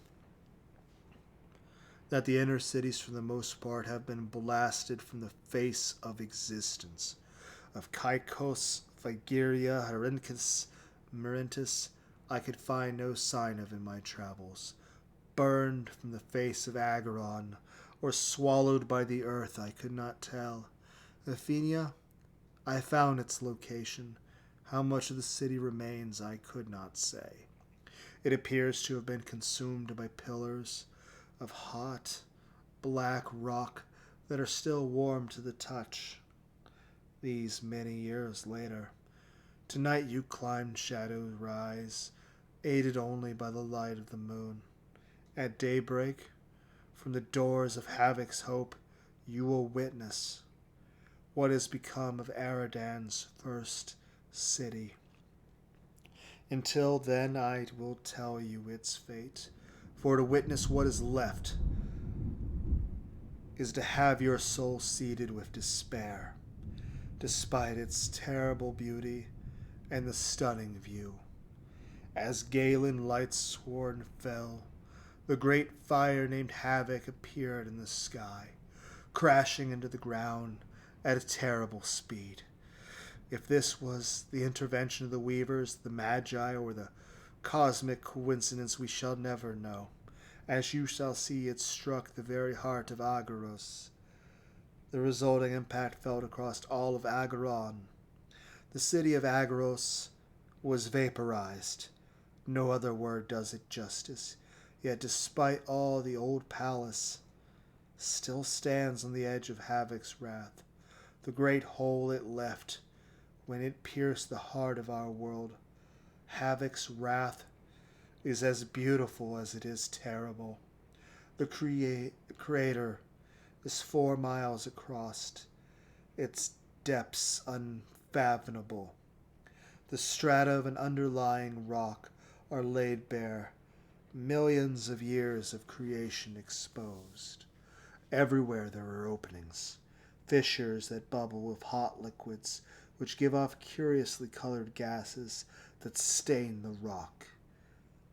that the inner cities for the most part have been blasted from the face of existence. Of Caicos, Vigeria, Herincus, Merintis, I could find no sign of in my travels. Burned from the face of Aegeron, or swallowed by the earth, I could not tell. Athenia, I found its location. How much of the city remains, I could not say. It appears to have been consumed by pillars of hot, black rock that are still warm to the touch. These many years later, tonight you climbed Shadow's Rise, aided only by the light of the moon. At daybreak, from the doors of Havoc's Hope, you will witness what has become of Aradan's first city. Until then, I will tell you its fate, for to witness what is left is to have your soul seated with despair, despite its terrible beauty and the stunning view. As Galen Lightsworn fell, the great fire named Havoc appeared in the sky, crashing into the ground at a terrible speed. If this was the intervention of the Weavers, the Magi, or the cosmic coincidence, we shall never know. As you shall see, it struck the very heart of Aegeros. The resulting impact felt across all of Aegeron. The city of Aegeros was vaporized. No other word does it justice. Yet despite all, the old palace still stands on the edge of Havoc's wrath. The great hole it left when it pierced the heart of our world. Havoc's wrath is as beautiful as it is terrible. The crater is 4 miles across, its depths unfathomable. The strata of an underlying rock are laid bare, millions of years of creation exposed. Everywhere there are openings, fissures that bubble with hot liquids, which give off curiously colored gases that stain the rock.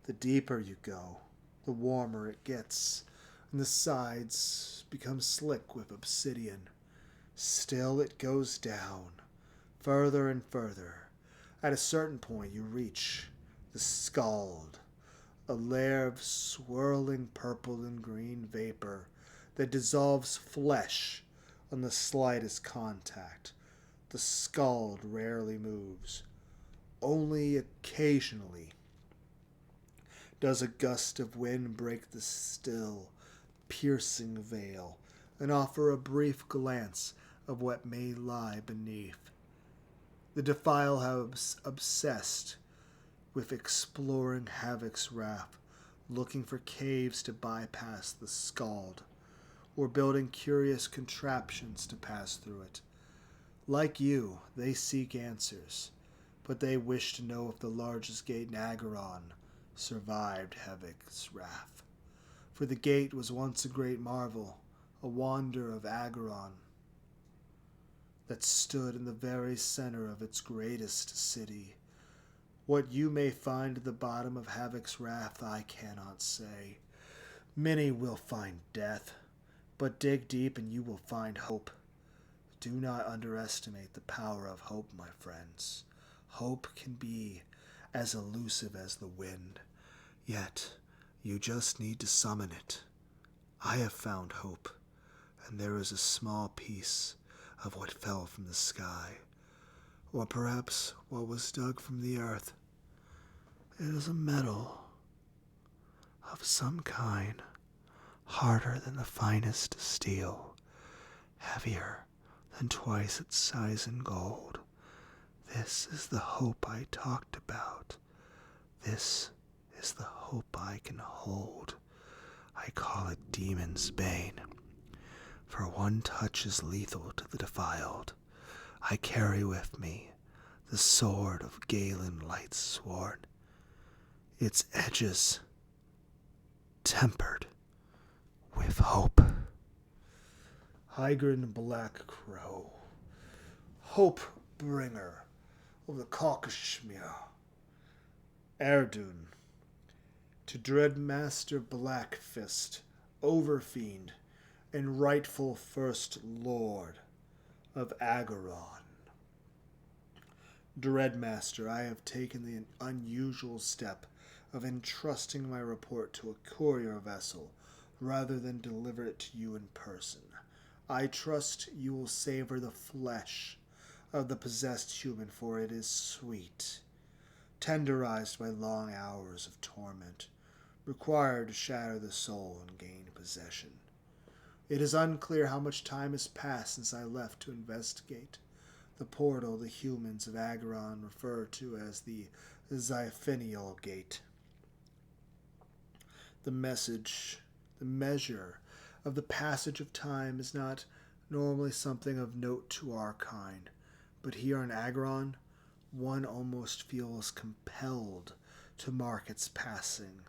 The deeper you go, the warmer it gets, and the sides become slick with obsidian. Still it goes down, further and further. At a certain point you reach the scald, a layer of swirling purple and green vapor that dissolves flesh on the slightest contact. The scald rarely moves. Only occasionally does a gust of wind break the still, piercing veil and offer a brief glance of what may lie beneath. The defile have obsessed with exploring Havoc's wrath, looking for caves to bypass the scald, or building curious contraptions to pass through it. Like you, they seek answers, but they wish to know if the largest gate in Aegeron survived Havoc's wrath. For the gate was once a great marvel, a wonder of Aegeron, that stood in the very center of its greatest city. What you may find at the bottom of Havoc's wrath, I cannot say. Many will find death, but dig deep and you will find hope. Do not underestimate the power of hope, my friends. Hope can be as elusive as the wind, yet you just need to summon it. I have found hope, and there is a small piece of what fell from the sky, or perhaps what was dug from the earth. It is a metal of some kind, harder than the finest steel, heavier than twice its size in gold. This is the hope I talked about. This is the hope I can hold. I call it Demon's Bane. For one touch is lethal to the defiled. I carry with me the sword of Galen Lightsworn, its edges tempered with hope. Hygrin Black Crow, hope bringer of the Caucashmere, Erduun, to Dreadmaster Blackfist overfiend, and rightful first lord of Aegeron. Dreadmaster, I have taken the unusual step of entrusting my report to a courier vessel rather than deliver it to you in person. I trust you will savor the flesh of the possessed human, for it is sweet, tenderized by long hours of torment, required to shatter the soul and gain possession. It is unclear how much time has passed since I left to investigate the portal the humans of Aegeron refer to as the Xiphenial Gate. The measure of the passage of time is not normally something of note to our kind, but here in Aegeron, one almost feels compelled to mark its passing.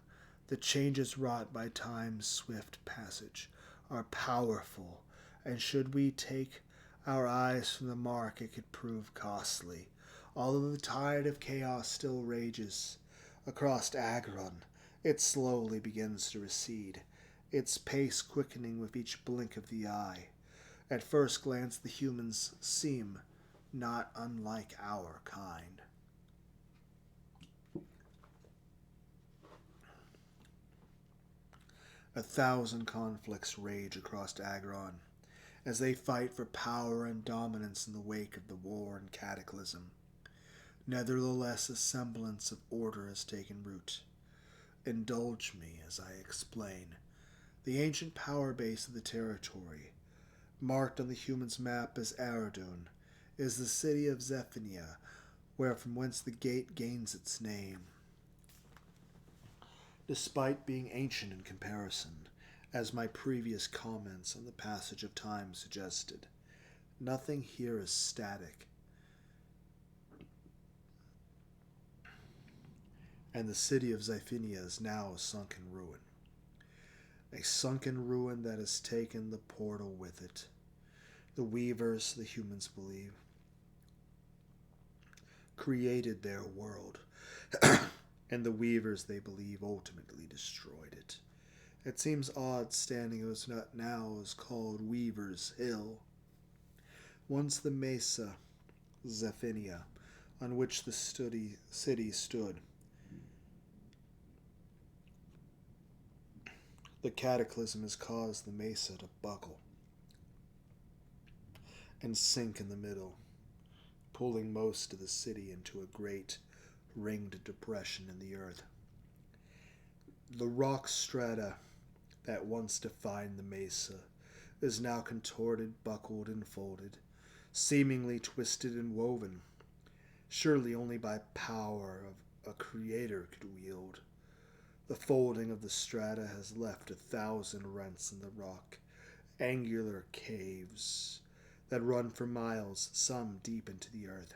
The changes wrought by time's swift passage are powerful, and should we take our eyes from the mark, it could prove costly. Although the tide of chaos still rages across Aegeron, it slowly begins to recede, its pace quickening with each blink of the eye. At first glance, the humans seem not unlike our kind. A thousand conflicts rage across Aegeron as they fight for power and dominance in the wake of the war and cataclysm. Nevertheless, a semblance of order has taken root. Indulge me as I explain. The ancient power base of the territory, marked on the human's map as Erduun, is the city of Zephania, from whence the gate gains its name. Despite being ancient in comparison, as my previous comments on the passage of time suggested, nothing here is static, and the city of Zephania is now a sunken ruin. A sunken ruin that has taken the portal with it. The weavers, the humans believe, created their world, and the weavers, they believe, ultimately destroyed it. It seems odd standing as what now is called Weaver's Hill. Once the Mesa, Zephania, on which the city stood. The cataclysm has caused the mesa to buckle and sink in the middle, pulling most of the city into a great ringed depression in the earth. The rock strata that once defined the mesa is now contorted, buckled, and folded, seemingly twisted and woven, surely only by power of a creator could wield. The folding of the strata has left 1,000 rents in the rock, angular caves that run for miles, some deep into the earth,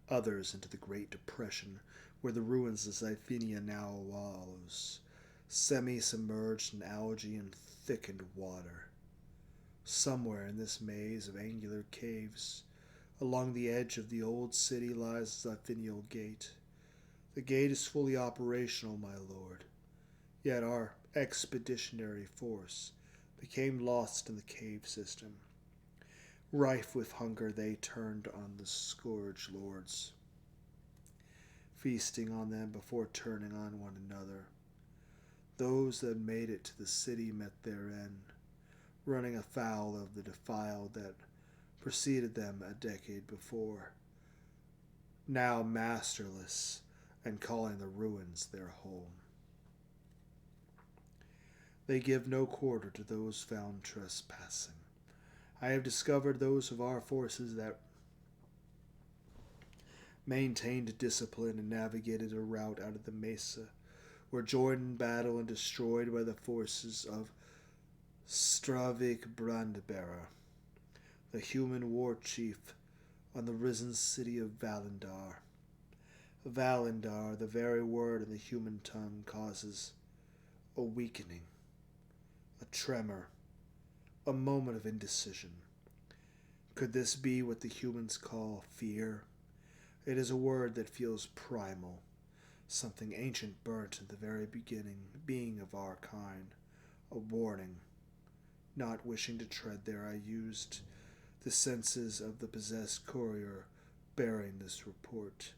others into the Great Depression, where the ruins of Zephania now wallows, semi-submerged in algae and thickened water. Somewhere in this maze of angular caves, along the edge of the old city, lies the Zephenial Gate. The gate is fully operational, my lord, yet our expeditionary force became lost in the cave system. Rife with hunger, they turned on the Scourge Lords, feasting on them before turning on one another. Those that made it to the city met their end, running afoul of the defiled that preceded them a decade before, now masterless and calling the ruins their home. They give no quarter to those found trespassing. I have discovered those of our forces that maintained discipline and navigated a route out of the mesa were joined in battle and destroyed by the forces of Stravik Brandbearer, the human war chief on the risen city of Valendar. Valendar, the very word in the human tongue, causes a weakening, a tremor, a moment of indecision. Could this be what the humans call fear? It is a word that feels primal, Something ancient burnt at the very being of our kind, a warning. Not wishing to tread there, I used the senses of the possessed courier bearing this report.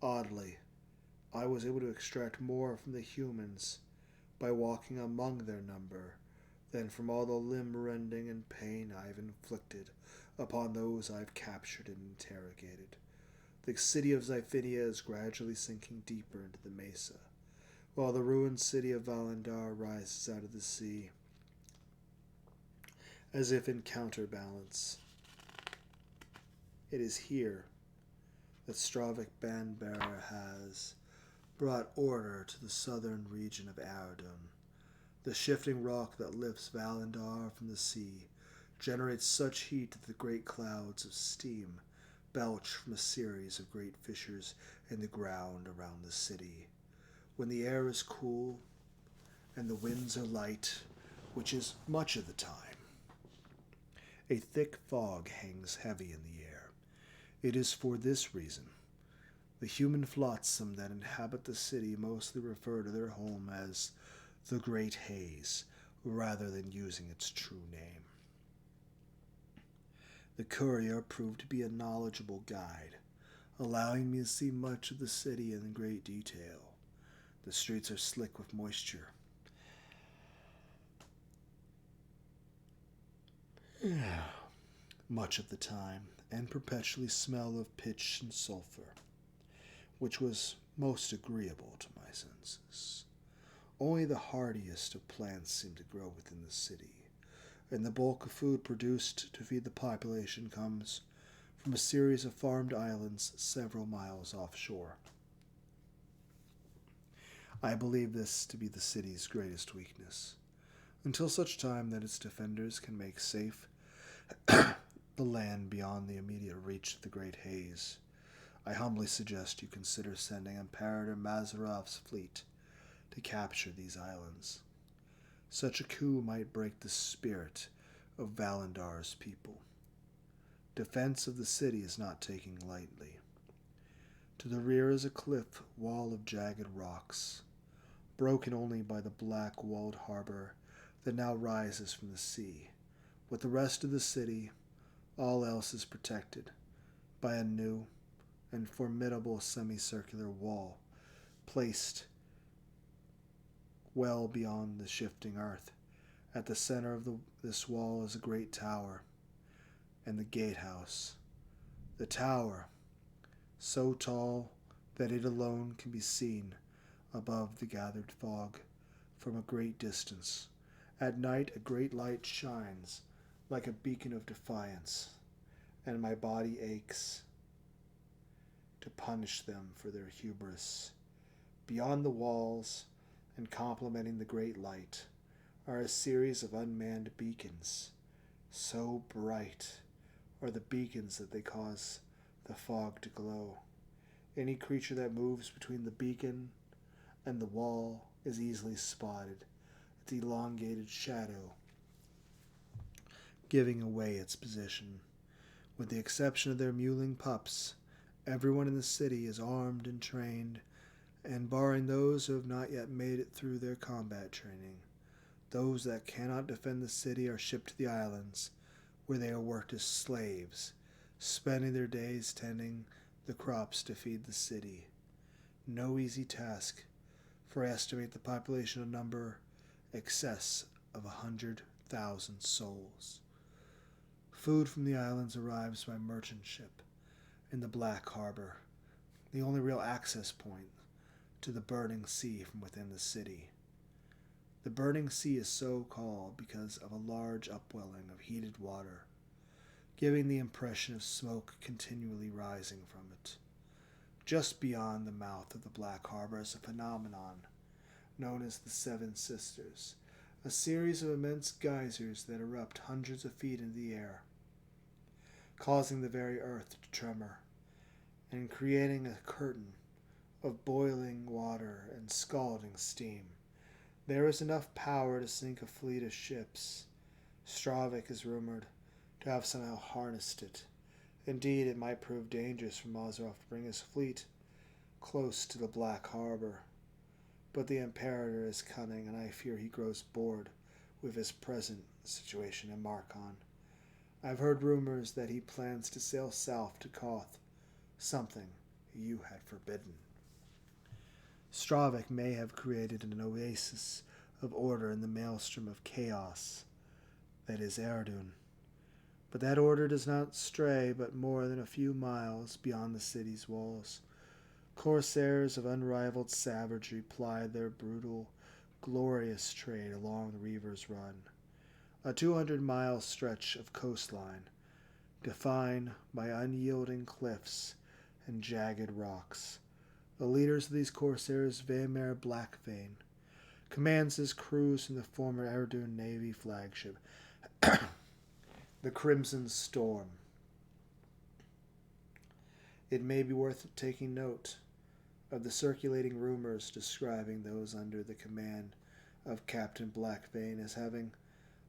Oddly, I was able to extract more from the humans by walking among their number than from all the limb rending and pain I have inflicted upon those I have captured and interrogated. The city of Zyphinia is gradually sinking deeper into the mesa, while the ruined city of Valandar rises out of the sea, as if in counterbalance. It is here that Stravic Banbearer has brought order to the southern region of Aradan. The shifting rock that lifts Valandar from the sea generates such heat that the great clouds of steam belch from a series of great fissures in the ground around the city. When the air is cool and the winds are light, which is much of the time, a thick fog hangs heavy in the air. It is for this reason the human flotsam that inhabit the city mostly refer to their home as the Great Haze, rather than using its true name. The courier proved to be a knowledgeable guide, allowing me to see much of the city in great detail. The streets are slick with moisture. Much of the time, and perpetually smell of pitch and sulphur, which was most agreeable to my senses. Only the hardiest of plants seem to grow within the city, and the bulk of food produced to feed the population comes from a series of farmed islands several miles offshore. I believe this to be the city's greatest weakness, until such time that its defenders can make safe the land beyond the immediate reach of the Great Haze. I humbly suggest you consider sending Imperator Mazarov's fleet to capture these islands. Such a coup might break the spirit of Valandar's people. Defense of the city is not taken lightly. To the rear is a cliff wall of jagged rocks, broken only by the black-walled harbor that now rises from the sea. With the rest of the city, all else is protected by a new and formidable semicircular wall placed well beyond the shifting earth. At the center of this wall is a great tower and the gatehouse. The tower, so tall that it alone can be seen above the gathered fog from a great distance. At night a great light shines like a beacon of defiance, and my body aches to punish them for their hubris. Beyond the walls, and complementing the great light, are a series of unmanned beacons. So bright are the beacons that they cause the fog to glow. Any creature that moves between the beacon and the wall is easily spotted, its elongated shadow giving away its position. With the exception of their mewling pups, everyone in the city is armed and trained, and barring those who have not yet made it through their combat training, those that cannot defend the city are shipped to the islands, where they are worked as slaves, spending their days tending the crops to feed the city. No easy task, for I estimate the population of number excess of 100,000 souls. Food from the islands arrives by merchant ship in the Black Harbor, the only real access point to the burning sea from within the city. The burning sea is so called because of a large upwelling of heated water, giving the impression of smoke continually rising from it. Just beyond the mouth of the Black Harbor is a phenomenon known as the Seven Sisters, a series of immense geysers that erupt hundreds of feet into the air, causing the very earth to tremor, and creating a curtain of boiling water and scalding steam. There is enough power to sink a fleet of ships. Stravic is rumored to have somehow harnessed it. Indeed, it might prove dangerous for Mazarov to bring his fleet close to the Black Harbor. But the Imperator is cunning, and I fear he grows bored with his present situation in Marcon. I've heard rumors that he plans to sail south to Koth, something you had forbidden. Stravik may have created an oasis of order in the maelstrom of chaos that is Erduun. But that order does not stray but more than a few miles beyond the city's walls. Corsairs of unrivaled savagery ply their brutal, glorious trade along the Reaver's Run, a 200-mile stretch of coastline, defined by unyielding cliffs and jagged rocks. The leaders of these corsairs, Vaemir Blackvane, commands his crews from the former Erduun Navy flagship, the Crimson Storm. It may be worth taking note of the circulating rumors describing those under the command of Captain Blackvane as having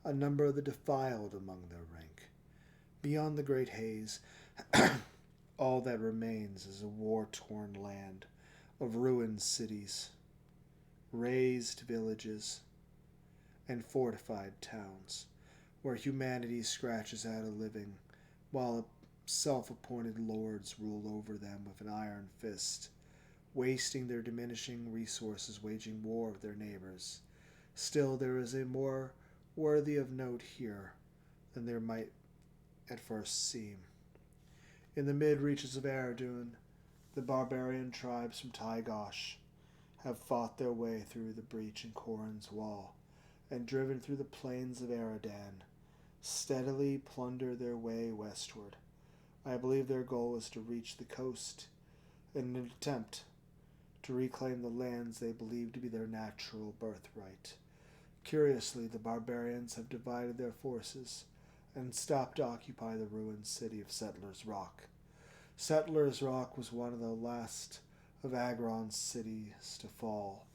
a number of the defiled among their rank. Beyond the great haze, all that remains is a war-torn land of ruined cities, razed villages, and fortified towns, where humanity scratches out a living, while self-appointed lords rule over them with an iron fist, wasting their diminishing resources, waging war with their neighbors. Still, there is a more worthy of note here than there might at first seem. In the mid-reaches of Erduun, the barbarian tribes from Tygosh have fought their way through the breach in Corin's wall, and driven through the plains of Aradan, steadily plunder their way westward. I believe their goal is to reach the coast in an attempt to reclaim the lands they believe to be their natural birthright. Curiously, the barbarians have divided their forces and stopped to occupy the ruined city of Settlers Rock. Settlers Rock was one of the last of Aegeron's cities to fall,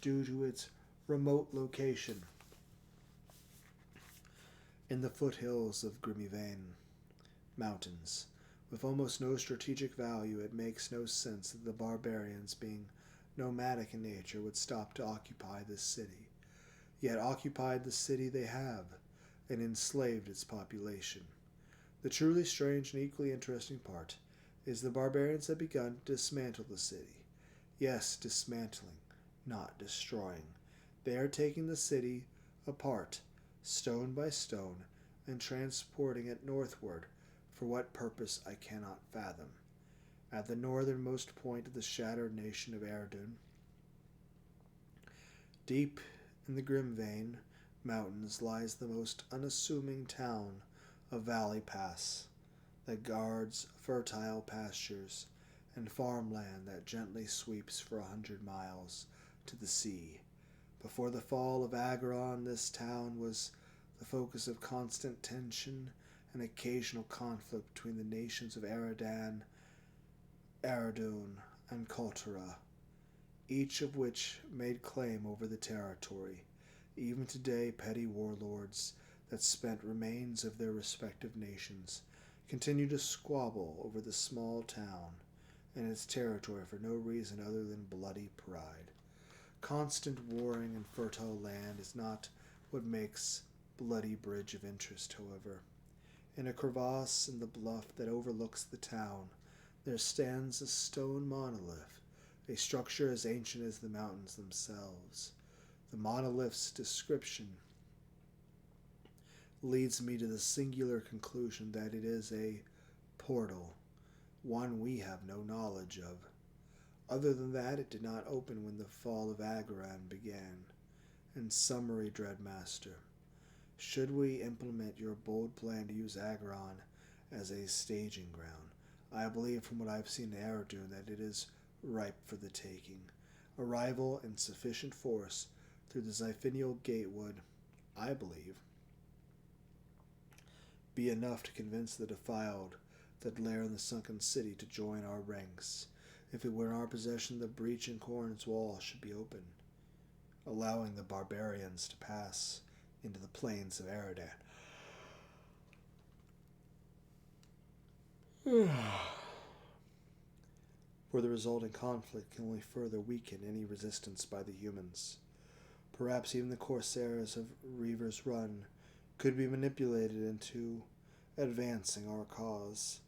due to its remote location in the foothills of Grimivane Mountains. With almost no strategic value, it makes no sense that the barbarians, being nomadic in nature, would stop to occupy this city. Yet occupied the city they have, and enslaved its population. The truly strange and equally interesting part is the barbarians have begun to dismantle the city. Yes, dismantling, not destroying. They are taking the city apart, stone by stone, and transporting it northward, for what purpose I cannot fathom. At the northernmost point of the shattered nation of Erduun, deep in the Grimvane Mountains, lies the most unassuming town of Valley Pass, that guards fertile pastures and farmland that gently sweeps for 100 miles to the sea. Before the fall of Aegeron, this town was the focus of constant tension and occasional conflict between the nations of Aradan, Erduun, and Koltera, each of which made claim over the territory. Even today, petty warlords that spent remains of their respective nations continue to squabble over the small town and its territory for no reason other than bloody pride. Constant warring in fertile land is not what makes Bloody Bridge of interest, however. In a crevasse in the bluff that overlooks the town, there stands a stone monolith, a structure as ancient as the mountains themselves. The monolith's description leads me to the singular conclusion that it is a portal, one we have no knowledge of. Other than that, it did not open when the fall of Aegeron began. In summary, Dreadmaster, should we implement your bold plan to use Aegeron as a staging ground, I believe from what I have seen in Erduun that it is ripe for the taking. Arrival in sufficient force through the Xiphenial Gate would, I believe, be enough to convince the defiled that lair in the sunken city to join our ranks. If it were in our possession, the breach in Corin's wall should be open, allowing the barbarians to pass into the plains of Aradan. for the resulting conflict can only further weaken any resistance by the humans. Perhaps even the Corsairs of Reaver's Run could be manipulated into advancing our cause.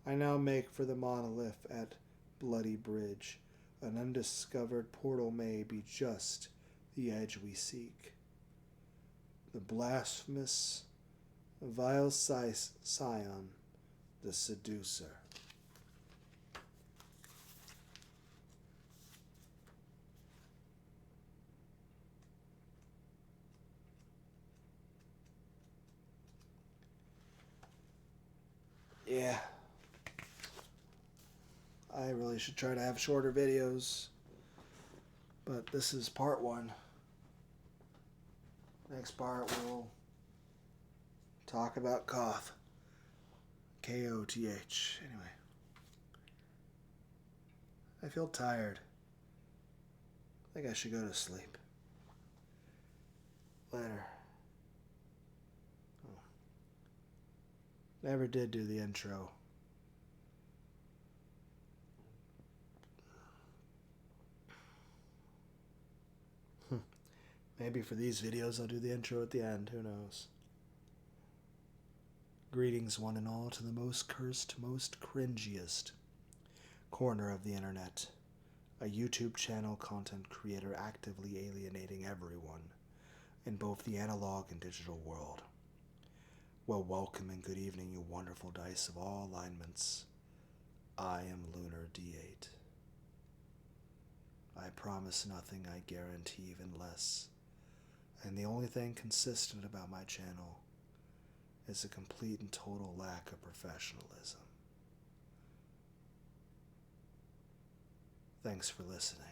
I now make for the monolith at Bloody Bridge. An undiscovered portal may be just the edge we seek. The blasphemous, vile Scion, the seducer. Yeah. I really should try to have shorter videos. But this is part 1. Next part we'll talk about Koth. Koth. Anyway. I feel tired. I think I should go to sleep. Later. Oh. Never did do the intro. Maybe for these videos I'll do the intro at the end. Who knows? Greetings one and all to the most cursed, most cringiest corner of the internet. A YouTube channel content creator actively alienating everyone in both the analog and digital world. Well, welcome and good evening, you wonderful dice of all alignments. I am Lunar D8. I promise nothing, I guarantee even less. And the only thing consistent about my channel is a complete and total lack of professionalism. Thanks for listening.